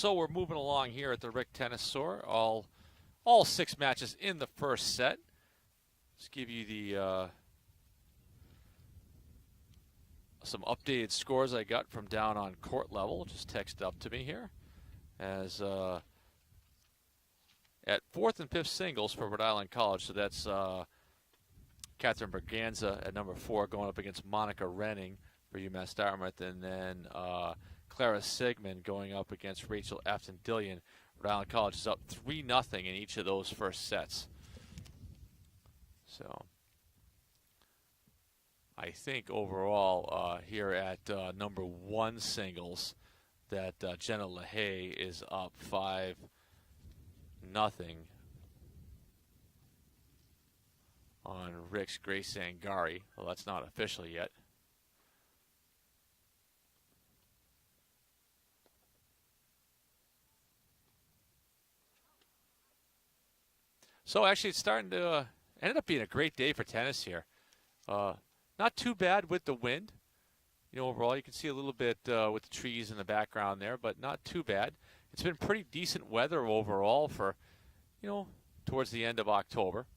So we're moving along here at the Rick Tennis Store. All 6 matches in the first set. Let's give you the some updated scores I got from down on court level. Just text up to me here. As at 4th and 5th singles for Rhode Island College. So that's Catherine Berganza at number 4 going up against Monica Renning for UMass Dartmouth. And then Clara Sigmund going up against Rachel Afton-Dillion. Rhode Island College is up 3-0 in each of those first sets. So I think overall here at number 1 singles that Jenna LaHaye is up 5-0 on Rick's Grace Sangari. Well, that's not official yet. So actually it's starting to ended up being a great day for tennis here. Not too bad with the wind. You know, overall you can see a little bit with the trees in the background there, but not too bad. It's been pretty decent weather overall for, you know, towards the end of October.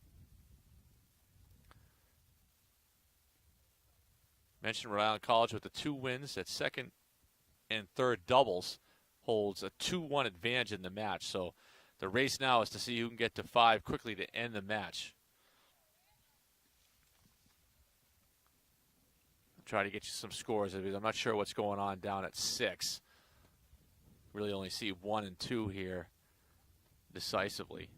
Mentioned Rhode Island College with the 2 wins at second and third doubles holds a 2-1 advantage in the match. So the race now is to see who can get to 5 quickly to end the match. I'll try to get you some scores because I'm not sure what's going on down at 6. Really only see 1 and 2 here decisively.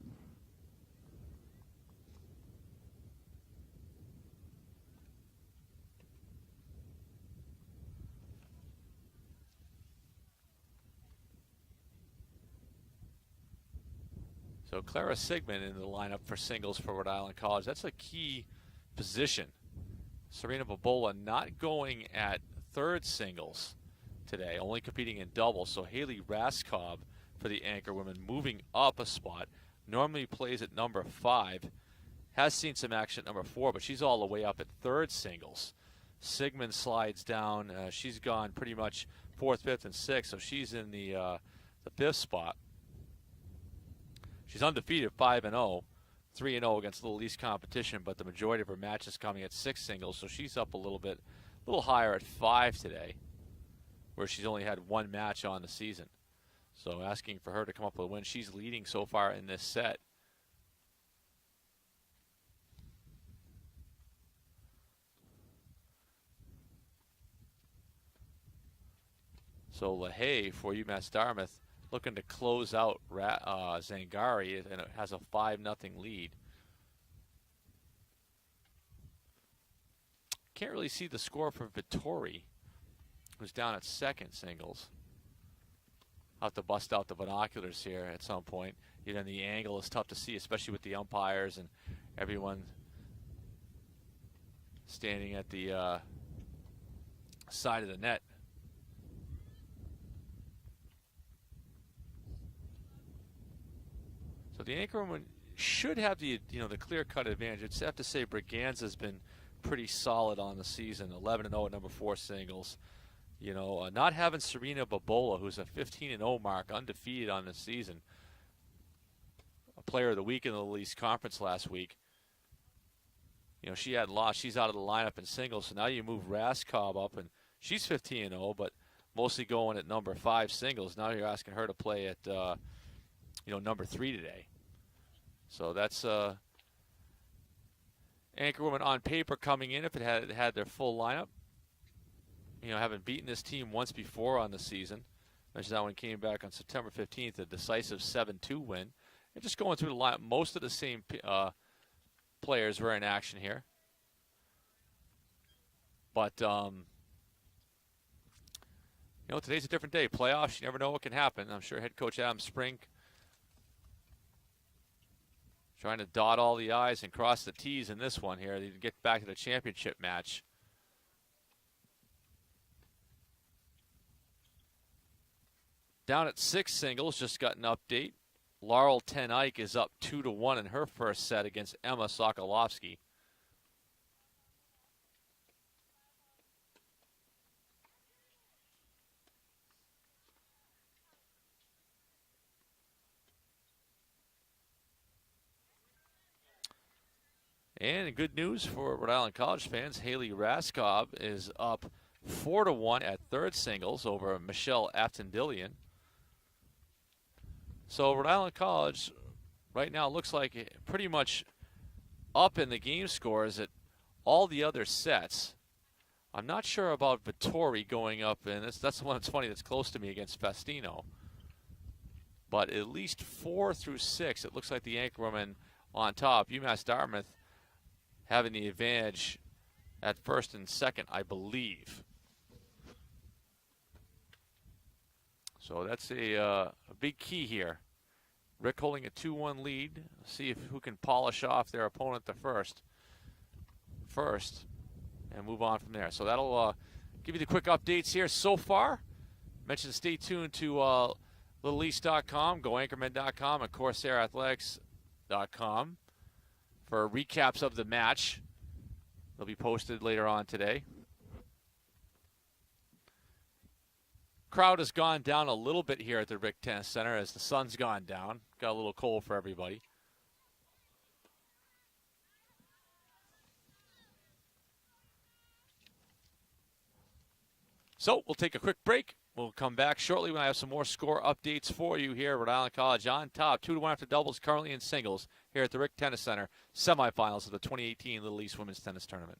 So Clara Sigmund in the lineup for singles for Rhode Island College. That's a key position. Serena Bobola not going at third singles today, only competing in doubles. So Haley Raskob for the anchor women moving up a spot. Normally plays at number 5. Has seen some action at number 4, but she's all the way up at third singles. Sigmund slides down. She's gone pretty much 4th, 5th, and 6th, so she's in the 5th spot. She's undefeated, 5-0, 3-0 against Little East competition, but the majority of her matches coming at 6 singles, so she's up a little higher at 5 today, where she's only had 1 match on the season. So asking for her to come up with a win. She's leading so far in this set. So LaHaye for UMass Dartmouth looking to close out Zangari, and it has a 5-0 lead. Can't really see the score for Vittori, who's down at 2nd singles. I'll have to bust out the binoculars here at some point. Even the angle is tough to see, especially with the umpires and everyone standing at the side of the net. So the anchorwoman should have the clear-cut advantage. I'd have to say Braganza's been pretty solid on the season, 11-0 at number 4 singles. You know, not having Serena Bobola, who's a 15-0 mark, undefeated on the season, a player of the week in the Little East Conference last week. You know, she hadn't lost. She's out of the lineup in singles, so now you move Raskob up, and she's 15-0, but mostly going at number 5 singles. Now you're asking her to play at number 3 today. So that's anchorwoman on paper coming in if it had their full lineup. You know, having beaten this team once before on the season. Mentioned that one came back on September 15th, a decisive 7-2 win. And just going through the lineup, most of the same players were in action here. But, today's a different day. Playoffs, you never know what can happen. I'm sure head coach Adam Sprink trying to dot all the I's and cross the T's in this one here to get back to the championship match. Down at 6 singles, just got an update. Laurel Ten Eyck is up 2-1 in her first set against Emma Sokolovsky. And good news for Rhode Island College fans, Haley Raskov is up 4-1 at third singles over Michelle Aftendillian. So Rhode Island College right now looks like pretty much up in the game scores at all the other sets. I'm not sure about Vittori going up, and that's the one that's funny that's close to me against Festino. But at least 4 through 6, it looks like the anchorwoman on top. UMass Dartmouth having the advantage at first and second, I believe. So that's a big key here. Rick holding a 2-1 lead. See if who can polish off their opponent the first, and move on from there. So that'll give you the quick updates here so far. Mention stay tuned to LittleEast.com, GoAnchorman.com, and Corsairathletics.com for recaps of the match. They'll be posted later on today. Crowd has gone down a little bit here at the Rick Tennis Center as the sun's gone down. Got a little cold for everybody. So we'll take a quick break. We'll come back shortly when I have some more score updates for you here at Rhode Island College on top. 2-1 after doubles, currently in singles here at the Rick Tennis Center. Semifinals of the 2018 Little East Women's Tennis Tournament.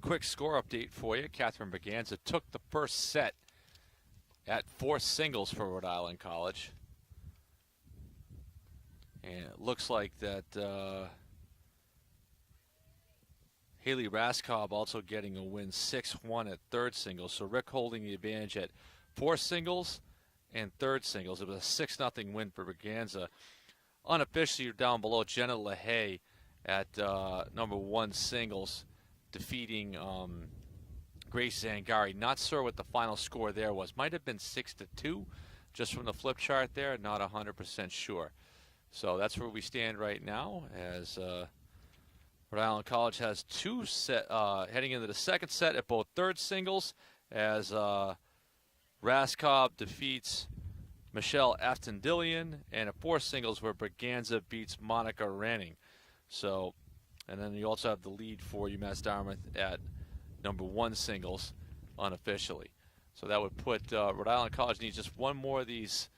quick score update for you. Catherine Braganza took the first set at 4 singles for Rhode Island College. And it looks like that Haley Raskob also getting a win 6-1 at third singles. So Rick holding the advantage at 4 singles and third singles. It was a 6-0 win for Braganza. Unofficially, you're down below Jenna LaHaye at number 1 singles, defeating Grace Zangari. Not sure what the final score there was. Might have been 6-2, just from the flip chart there. Not 100% sure. So that's where we stand right now, as Rhode Island College has 2 set heading into the second set at both third singles, as Raskob defeats Michelle Aftendillian, and at 4 singles where Braganza beats Monica Ranning. So, and then you also have the lead for UMass Dartmouth at number 1 singles unofficially. So that would put Rhode Island College needs just one more of these.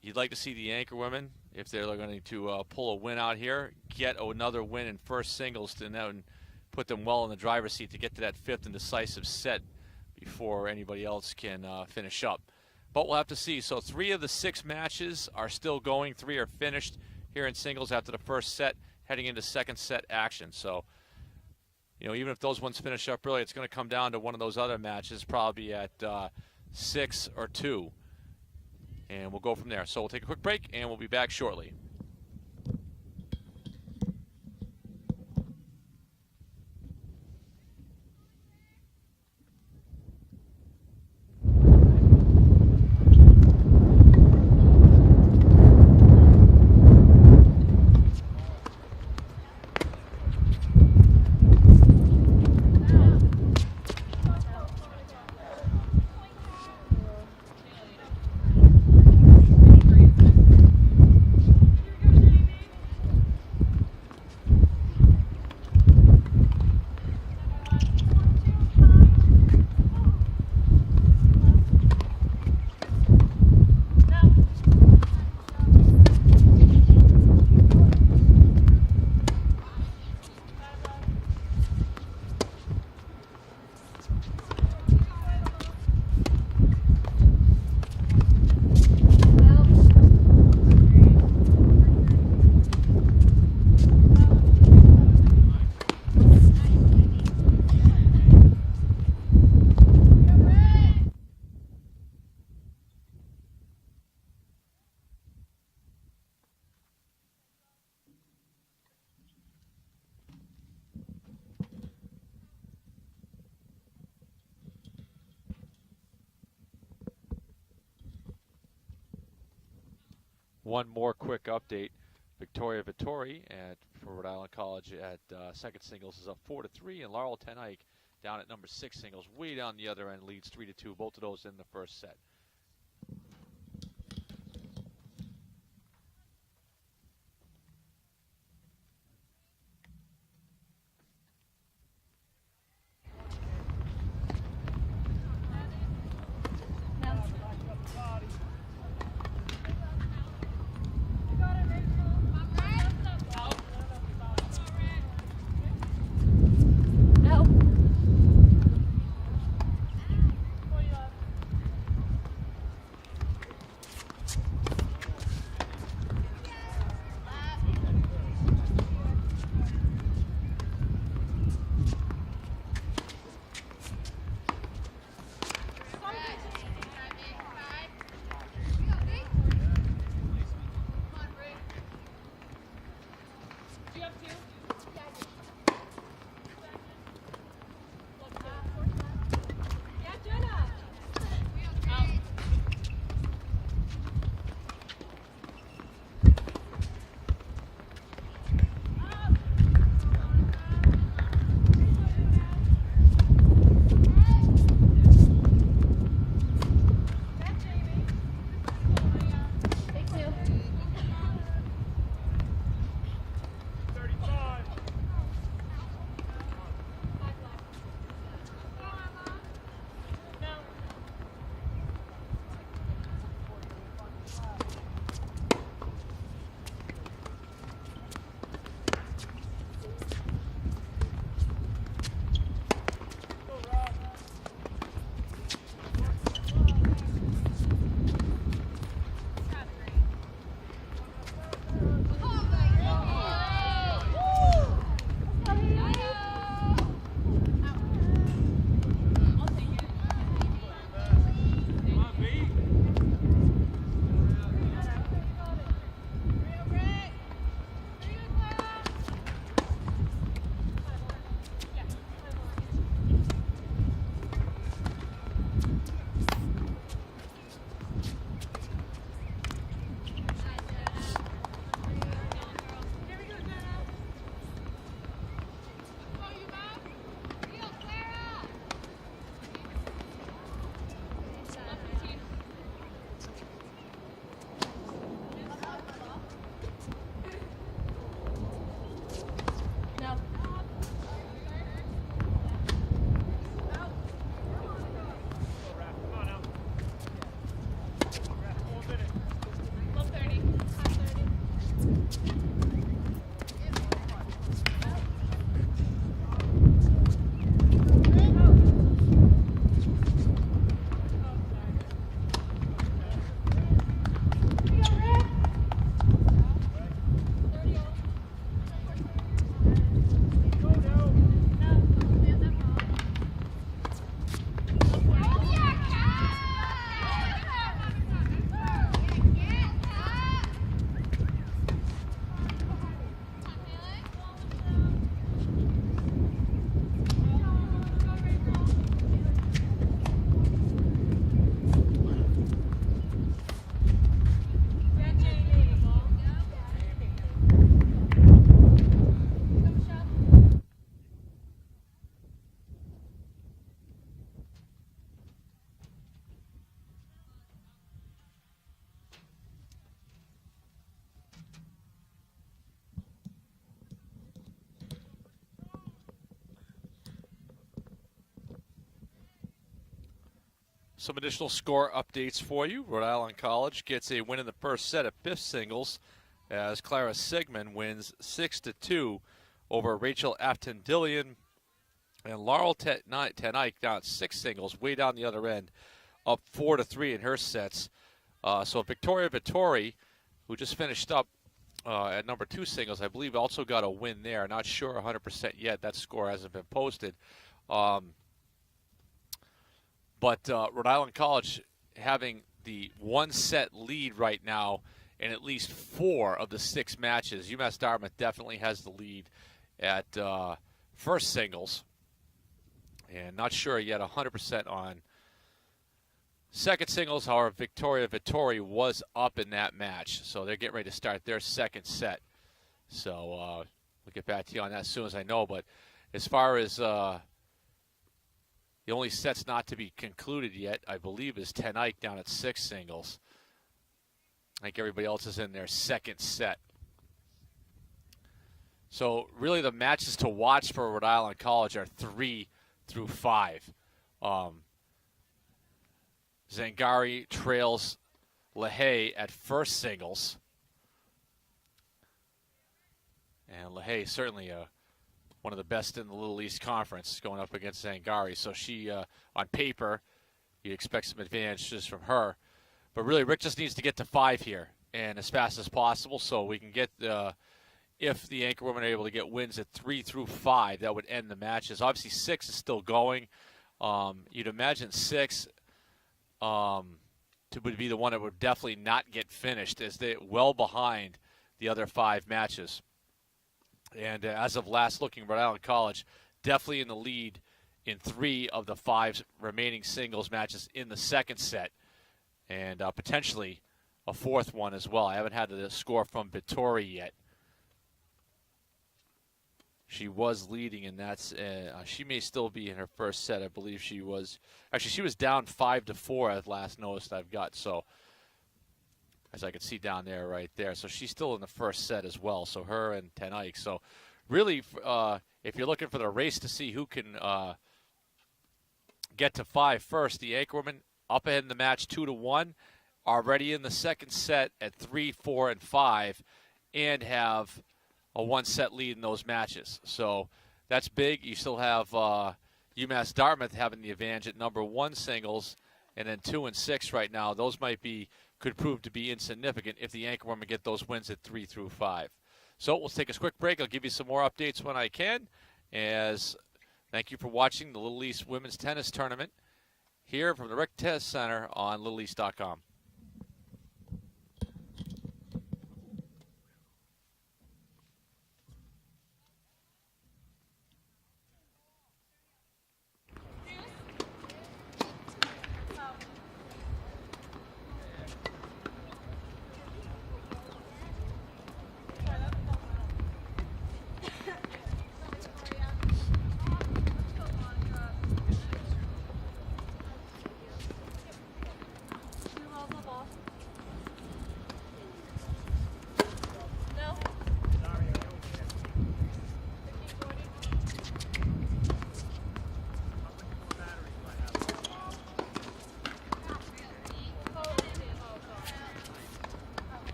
You'd like to see the anchor women, if they're going to pull a win out here, get another win in first singles to then put them well in the driver's seat to get to that 5th and decisive set before anybody else can finish up. But we'll have to see. So 3 of the 6 matches are still going. 3 are finished here in singles after the first set, heading into second set action. So, you know, even if those ones finish up early, it's going to come down to one of those other matches, probably at 6 or 2. And we'll go from there. So we'll take a quick break, and we'll be back shortly. One more quick update. Victoria Vittori for Rhode Island College at second singles is up 4-3, and Laurel Ten Eyck down at number 6 singles, way down the other end, leads 3-2. Both of those in the first set. Some additional score updates for you. Rhode Island College gets a win in the first set of fifth singles as Clara Sigmund wins 6-2 over Rachel Aftendillian. And Laurel Tenike down six singles, way down the other end, up 4-3 in her sets. So Victoria Vittori, who just finished up at number two singles, I believe also got a win there. Not sure 100% yet. That score hasn't been posted. But Rhode Island College having the one-set lead right now in at least four of the six matches. UMass Dartmouth definitely has the lead at first singles. And not sure yet 100% on second singles. However, Victoria Vittori was up in that match. So they're getting ready to start their second set. So we'll get back to you on that as soon as I know. But as far as the only set's not to be concluded yet, I believe, is Tenike down at six singles. I think everybody else is in their second set. So really the matches to watch for Rhode Island College are 3 through 5. Zangari trails LeHay at first singles. And LeHay certainly one of the best in the Little East Conference going up against Zangari. So she, on paper, you expect some advantages from her. But really, Rick just needs to get to 5 here and as fast as possible so we can get if the anchor women are able to get wins at 3 through 5, that would end the matches. Obviously, 6 is still going. You'd imagine 6 would be the one that would definitely not get finished as they're well behind the other 5 matches. And as of last looking, Rhode Island College definitely in the lead in 3 of the 5 remaining singles matches in the second set. And potentially a fourth one as well. I haven't had the score from Vittori yet. She was leading, and that's she may still be in her first set. I believe she was. Actually, she was down 5-4 at last notice I've got. So, as I can see down there, right there. So she's still in the first set as well. So her and Tenike. So, really, if you're looking for the race to see who can get to 5 first, the anchorwomen up ahead in the match 2-1, already in the second set at 3, 4, and 5, and have a one-set lead in those matches. So that's big. You still have UMass Dartmouth having the advantage at number 1 singles, and then 2 and 6 right now. Those could prove to be insignificant if the anchorwomen get those wins at 3 through 5. So we'll take a quick break. I'll give you some more updates when I can. Thank you for watching the Little East Women's Tennis Tournament here from the Rick Tennis Center on LittleEast.com.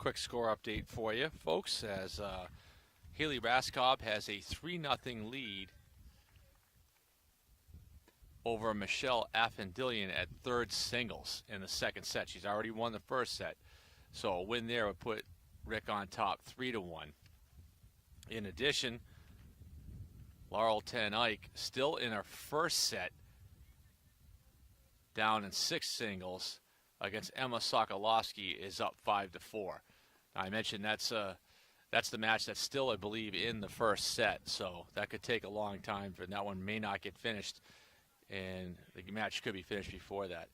quick score update for you, folks, as Haley Raskob has a 3-0 lead over Michelle Affendillian at third singles in the second set. She's already won the first set, so a win there would put Rick on top 3-1. In addition, Laurel Ten Eyck still in her first set, down in 6 singles against Emma Sokolowski, is up 5-4. I mentioned that's the match that's still, I believe, in the first set, so that could take a long time, and that one may not get finished, and the match could be finished before that.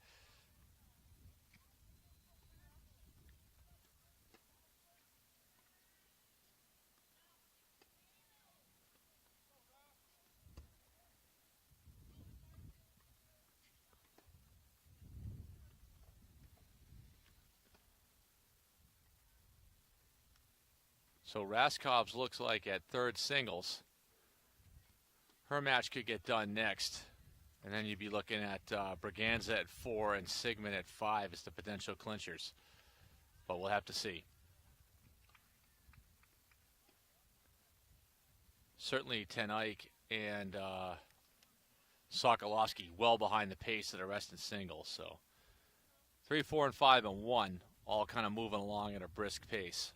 So Raskob's looks like at third singles. Her match could get done next. And then you'd be looking at Braganza at 4 and Sigmund at 5 as the potential clinchers. But we'll have to see. Certainly Ten Eyck and Sokolowski well behind the pace of the rest in singles. So 3, 4, and 5 and 1 all kind of moving along at a brisk pace.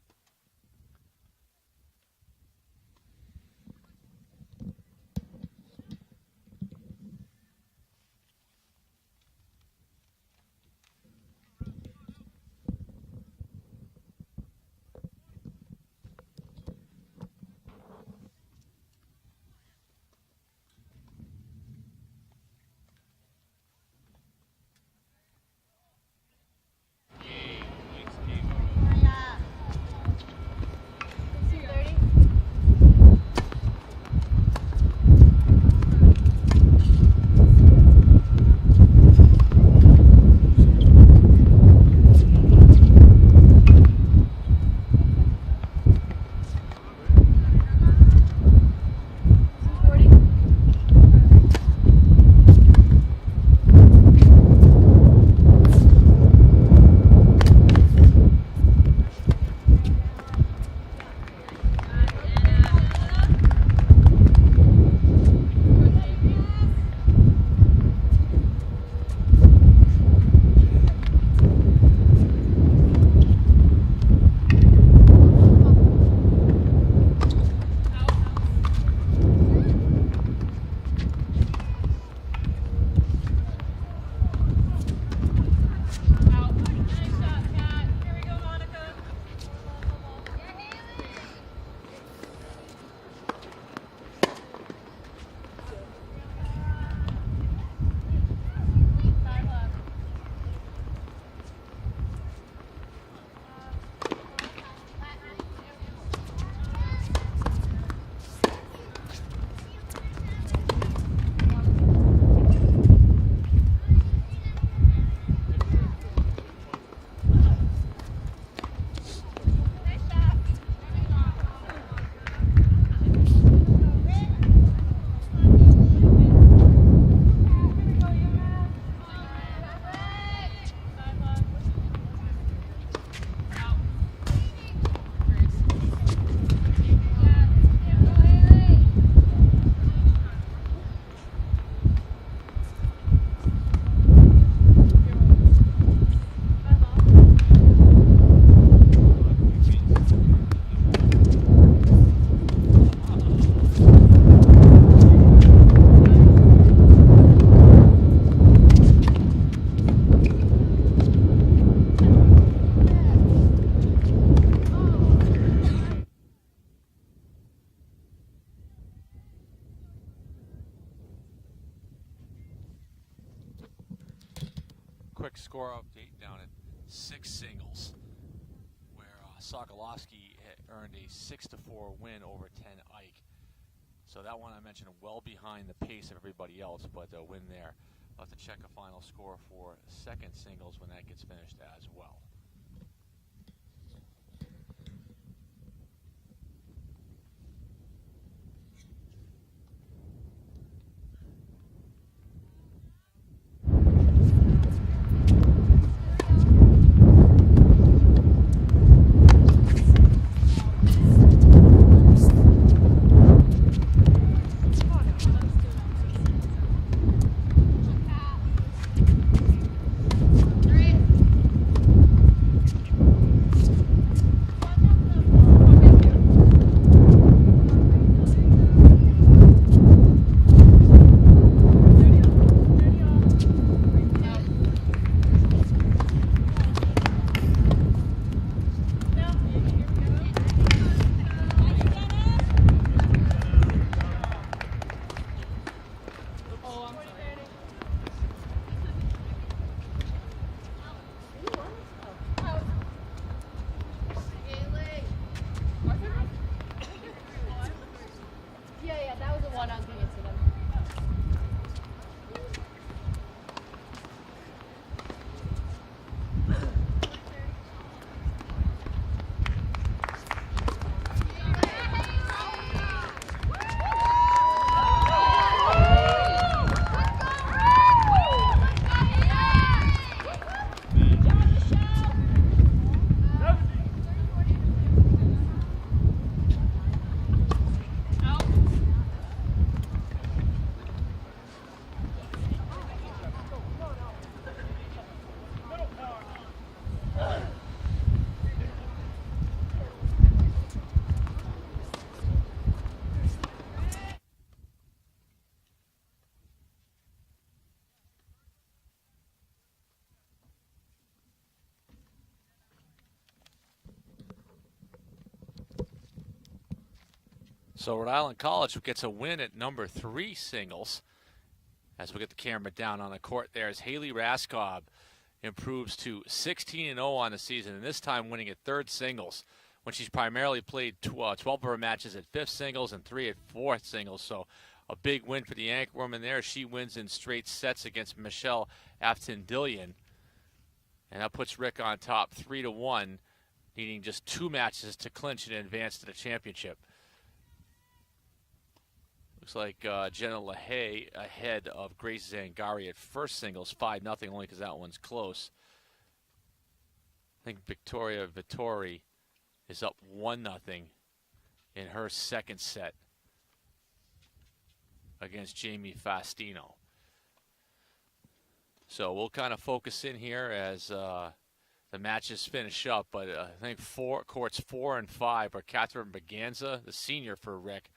Quick score update down at 6 singles, where Sokolowski earned a 6-4 win over Ten Eyck. So that one I mentioned well behind the pace of everybody else, but a win there. I'll have to check a final score for second singles when that gets finished as well. So Rhode Island College gets a win at number 3 singles. As we get the camera down on the court there, as Haley Raskob improves to 16-0 on the season, and this time winning at 3rd singles, when she's primarily played 12 of her matches at 5th singles and 3 at 4th singles. So a big win for the anchorwoman there. She wins in straight sets against Michelle Aftendillian, and that puts Rick on top 3-1, needing just 2 matches to clinch and advance to the championship. Looks like Jenna LaHaye ahead of Grace Zangari at first singles, 5-0, only because that one's close. I think Victoria Vittori is up 1-0 in her second set against Jamie Fastino. So we'll kind of focus in here as the matches finish up, but I think courts 4 and 5 are Catherine Baganza, the senior for Rick,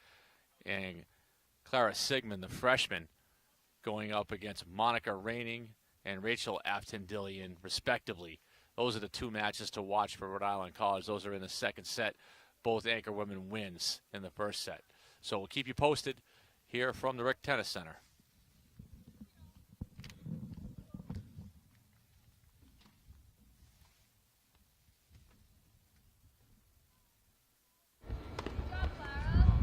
and Clara Sigmund, the freshman, going up against Monica Raining and Rachel Aftendillian, respectively. Those are the 2 matches to watch for Rhode Island College. Those are in the second set. Both anchor women wins in the first set. So we'll keep you posted here from the Rick Tennis Center. No, no, no.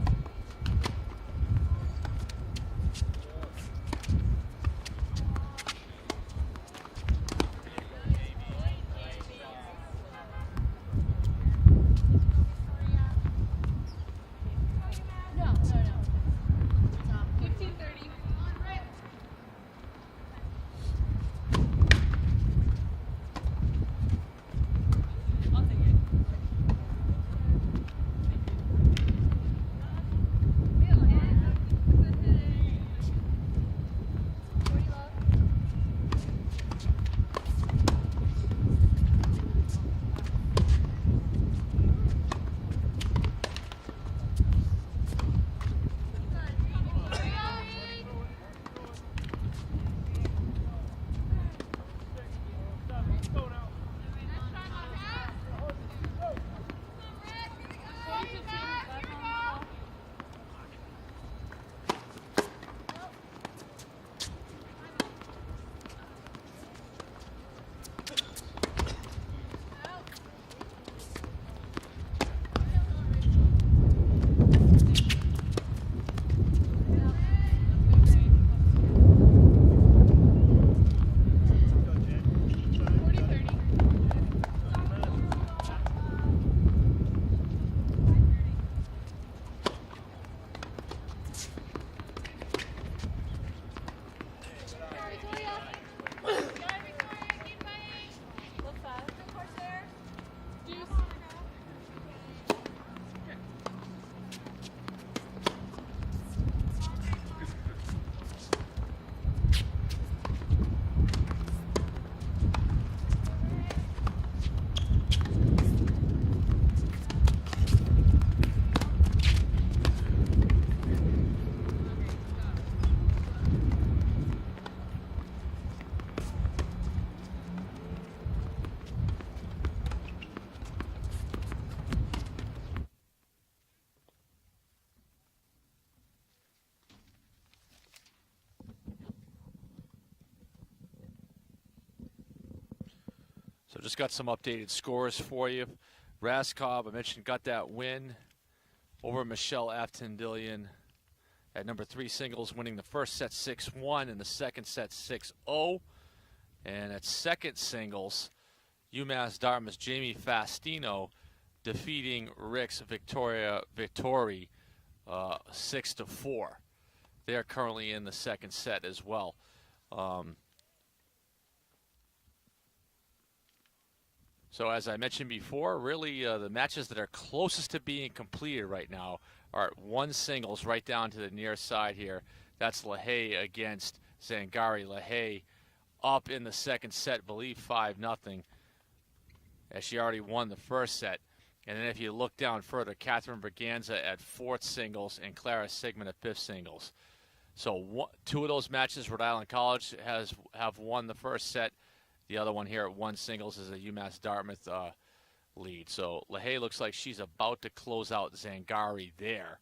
15:30. So just got some updated scores for you. Raskob, I mentioned, got that win over Michelle Aftendillian at number 3 singles, winning the first set 6-1 and the second set 6-0. And at second singles, UMass Dartmouth's Jamie Fastino defeating Rick's Victoria Vittori 6-4. They're currently in the second set as well. So as I mentioned before, really the matches that are closest to being completed right now are at 1 singles right down to the near side here. That's LaHaye against Zangari. LaHaye up in the second set, believe 5-0, as she already won the first set. And then if you look down further, Catherine Berganza at 4th singles and Clara Sigmund at 5th singles. So 2 of those matches, Rhode Island College have won the first set. The other one here at 1 singles is a UMass Dartmouth lead. So LaHaye looks like she's about to close out Zangari there.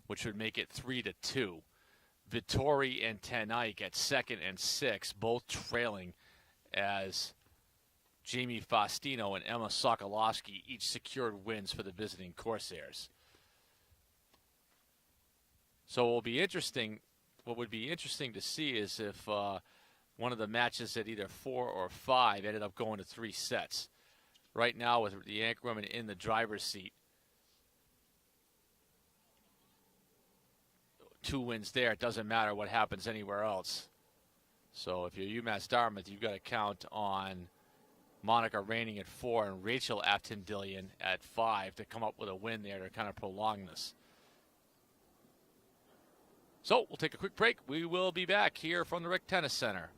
which would make it 3-2. Vittori and Ten Eyck at 2nd and 6, both trailing as Jamie Faustino and Emma Sokolowski each secured wins for the visiting Corsairs. So what would be interesting to see is if one of the matches at either 4 or 5 ended up going to 3 sets. Right now, with the Yank women in the driver's seat, 2 wins there. It doesn't matter what happens anywhere else. So if you're UMass Dartmouth, you've got to count on Monica Raining at 4 and Rachel Aftendillion at 5 to come up with a win there to kind of prolong this. So we'll take a quick break. We will be back here from the Rick Tennis Center.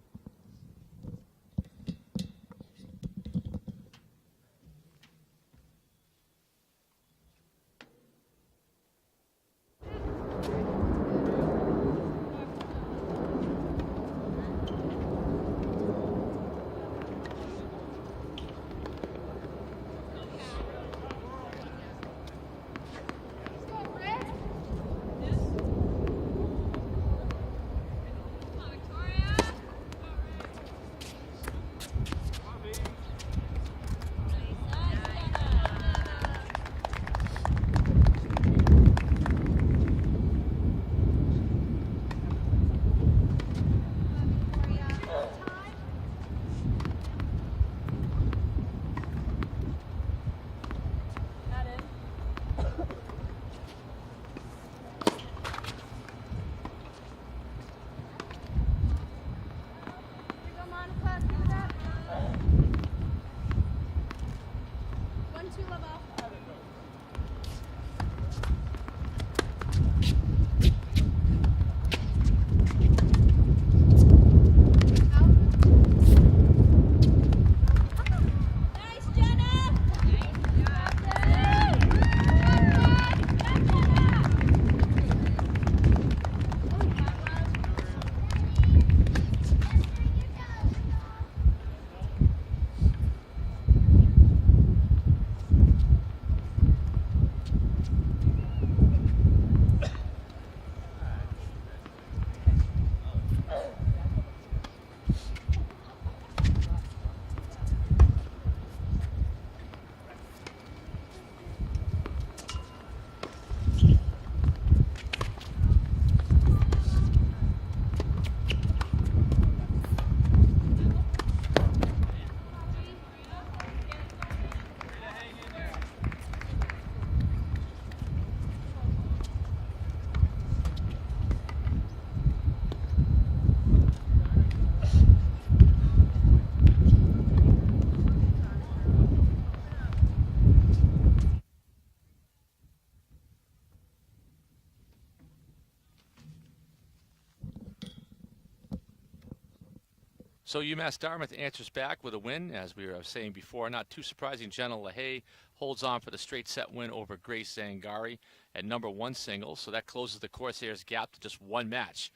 So UMass Dartmouth answers back with a win, as we were saying before. Not too surprising, Jenna LaHaye holds on for the straight set win over Grace Zangari at number 1 singles. So that closes the Corsairs gap to just 1 match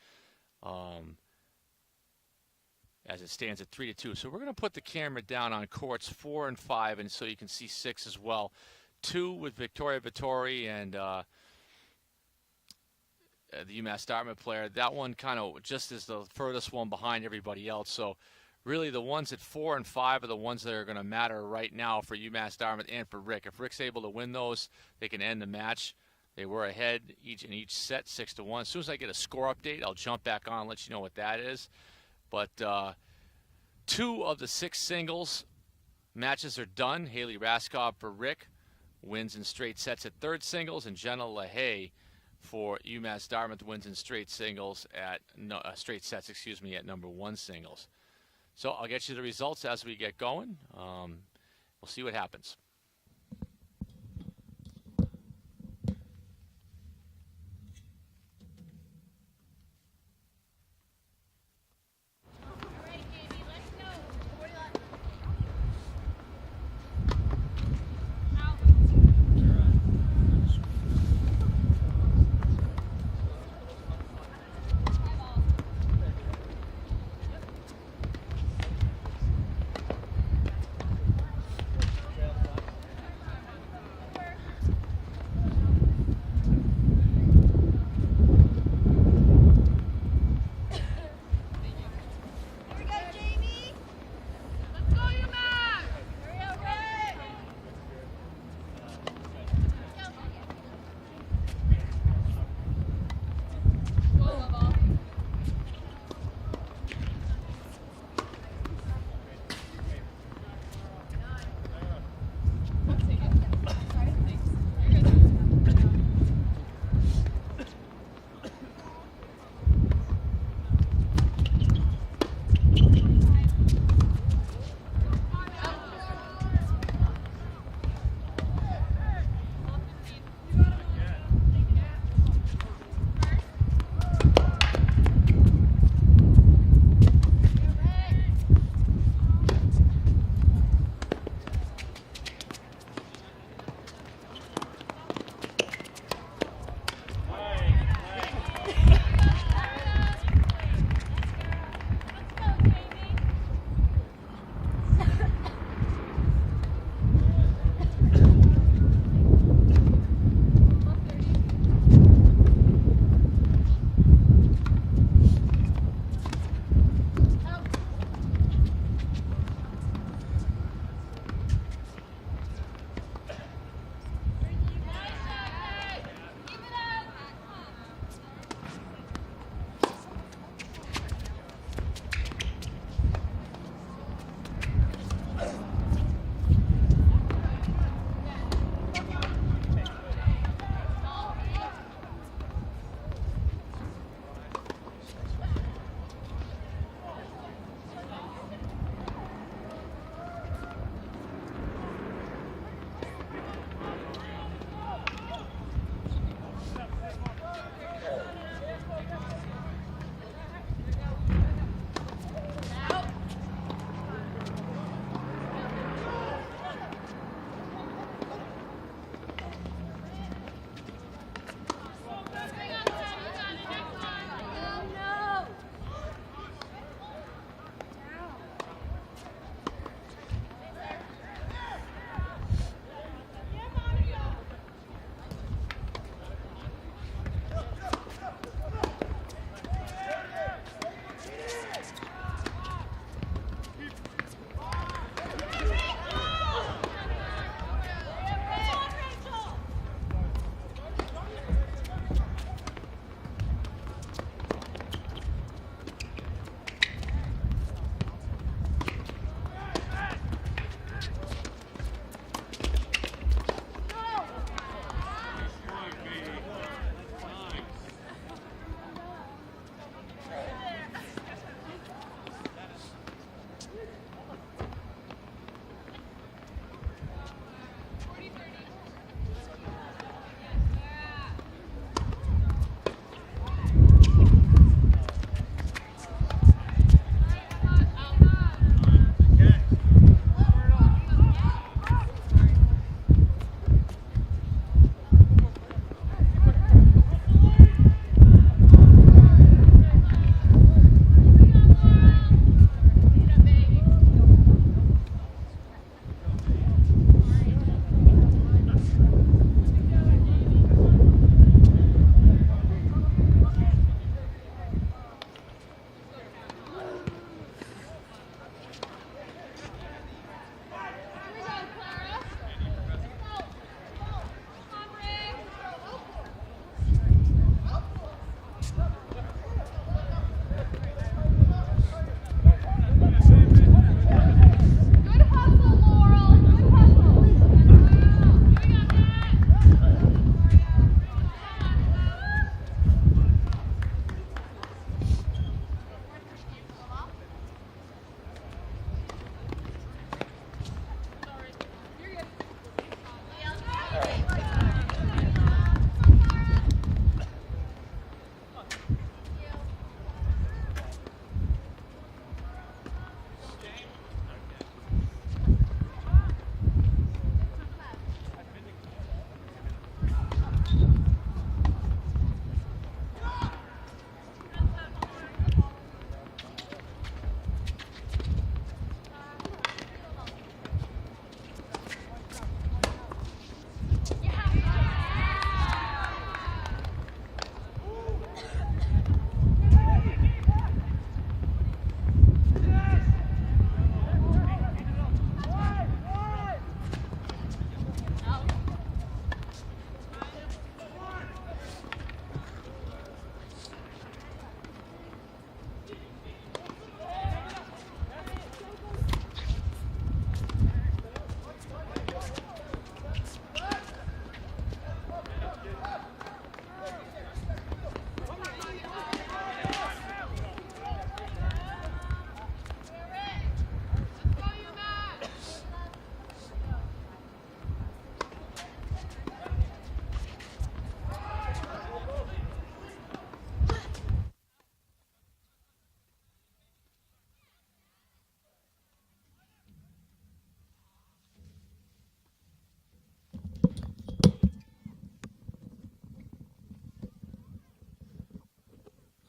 as it stands at 3-2. So we're going to put the camera down on courts 4 and 5, and so you can see 6 as well. 2 with Victoria Vittori and the UMass Dartmouth player. That one kind of just is the furthest one behind everybody else. So really the ones at 4 and 5 are the ones that are going to matter right now for UMass Dartmouth and for Rick. If Rick's able to win those, they can end the match. They were ahead in each set 6-1. As soon as I get a score update, I'll jump back on and let you know what that is. But 2 of the 6 singles matches are done. Haley Raskov for Rick wins in straight sets at 3rd singles, and Jenna LaHaye for UMass Dartmouth wins in straight singles at straight sets, at number 1 singles. So I'll get you the results as we get going. We'll see what happens.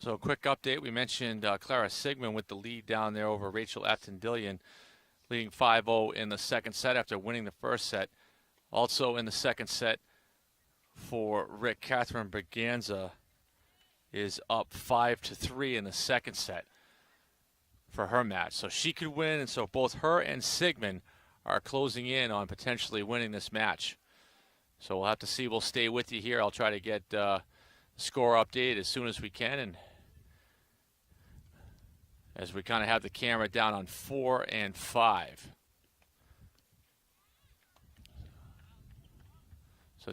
So a quick update. We mentioned Clara Sigmund with the lead down there over Rachel Apton-Dillion, leading 5-0 in the second set after winning the first set. Also in the second set for Rick, Catherine Berganza is up 5-3 in the second set for her match. So she could win, and so both her and Sigmund are closing in on potentially winning this match. So we'll have to see. We'll stay with you here. I'll try to get score update as soon as we can, and as we kind of have the camera down on 4 and 5. So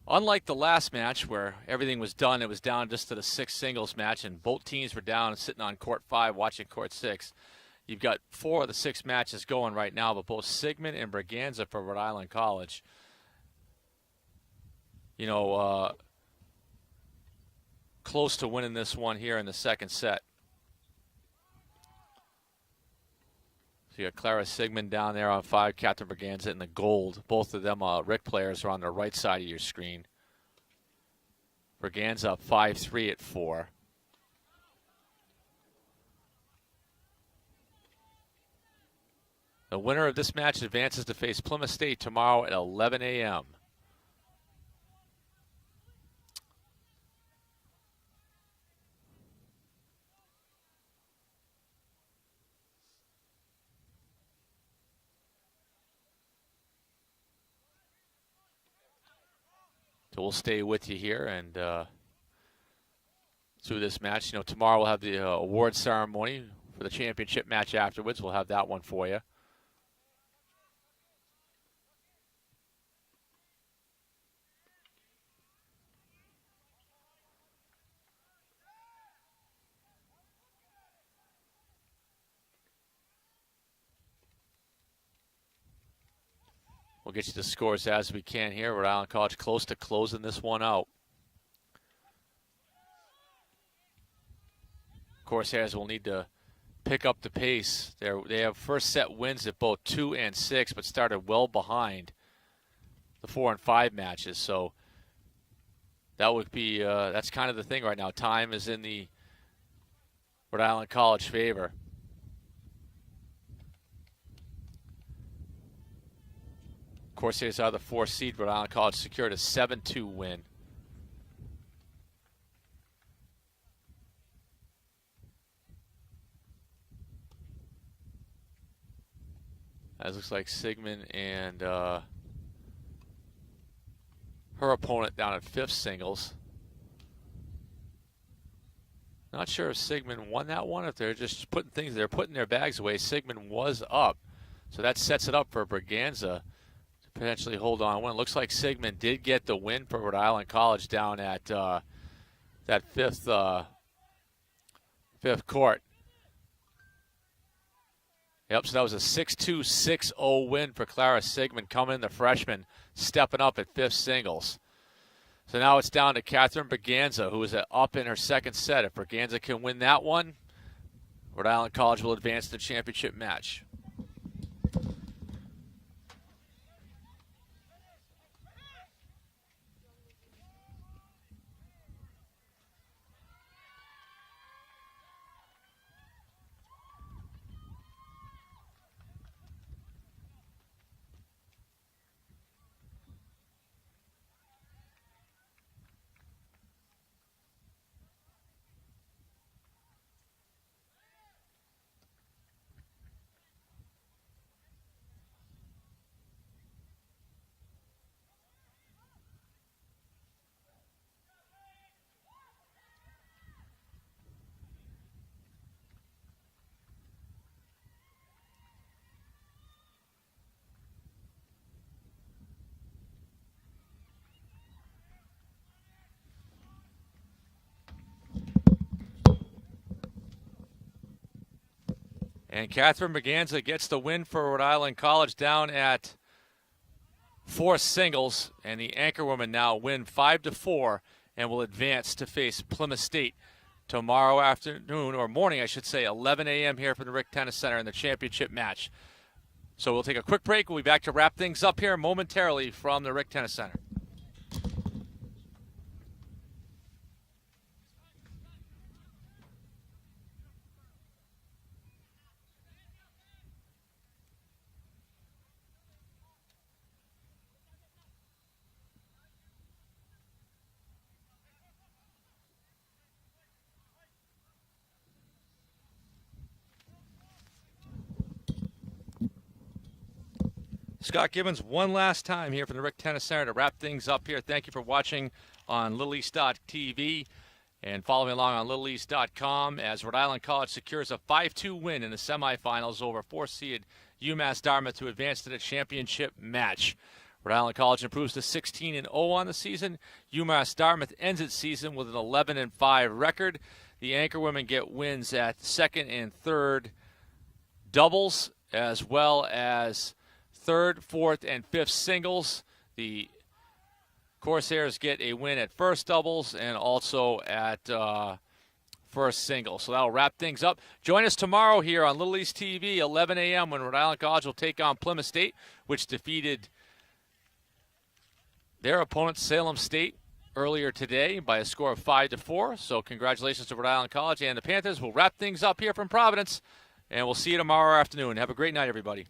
unlike the last match where everything was done, it was down just to the 6 singles match, and both teams were down and sitting on court 5 watching court 6. You've got 4 of the 6 matches going right now, but both Sigmund and Berganza for Rhode Island College, close to winning this one here in the second set. So you got Clara Sigmund down there on 5, Catherine Berganza in the gold. Both of them Rick players are on the right side of your screen. Berganza up 5-3 at 4. The winner of this match advances to face Plymouth State tomorrow at 11 a.m. So we'll stay with you here and through this match. Tomorrow we'll have the award ceremony for the championship match afterwards. We'll have that one for you. We'll get you the scores as we can here. Rhode Island College close to closing this one out. Corsairs will need to pick up the pace. They have first set wins at both 2 and 6, but started well behind the 4 and 5 matches. So that would be that's kind of the thing right now. Time is in the Rhode Island College favor. Corsairs are the 4th seed. Rhode Island College secured a 7-2 win. As looks like Sigmund and her opponent down at 5th singles. Not sure if Sigmund won that one, if they're just putting their bags away. Sigmund was up, so that sets it up for Berganza to potentially hold on. It looks like Sigmund did get the win for Rhode Island College down at that fifth court. Yep, so that was a 6-2, 6-0 win for Clara Sigmund, coming in, the freshman, stepping up at 5th singles. So now it's down to Catherine Berganza, who is up in her second set. If Berganza can win that one, Rhode Island College will advance to the championship match. And Catherine Berganza gets the win for Rhode Island College down at 4 singles. And the anchorwoman now win 5-4 and will advance to face Plymouth State tomorrow afternoon, or morning, I should say, 11 a.m. here from the Rick Tennis Center in the championship match. So we'll take a quick break. We'll be back to wrap things up here momentarily from the Rick Tennis Center. Scott Gibbons, one last time here from the Rick Tennis Center to wrap things up here. Thank you for watching on LittleEast.tv and follow me along on LittleEast.com as Rhode Island College secures a 5-2 win in the semifinals over 4-seed UMass Dartmouth to advance to the championship match. Rhode Island College improves to 16-0 on the season. UMass Dartmouth ends its season with an 11-5 record. The Anchor women get wins at second and third doubles, as well as third, fourth, and fifth singles. The Corsairs get a win at first doubles and also at first singles. So that'll wrap things up. Join us tomorrow here on Little East TV, 11 a.m., when Rhode Island College will take on Plymouth State, which defeated their opponent, Salem State, earlier today by a score of 5-4. So congratulations to Rhode Island College and the Panthers. We'll wrap things up here from Providence, and we'll see you tomorrow afternoon. Have a great night, everybody.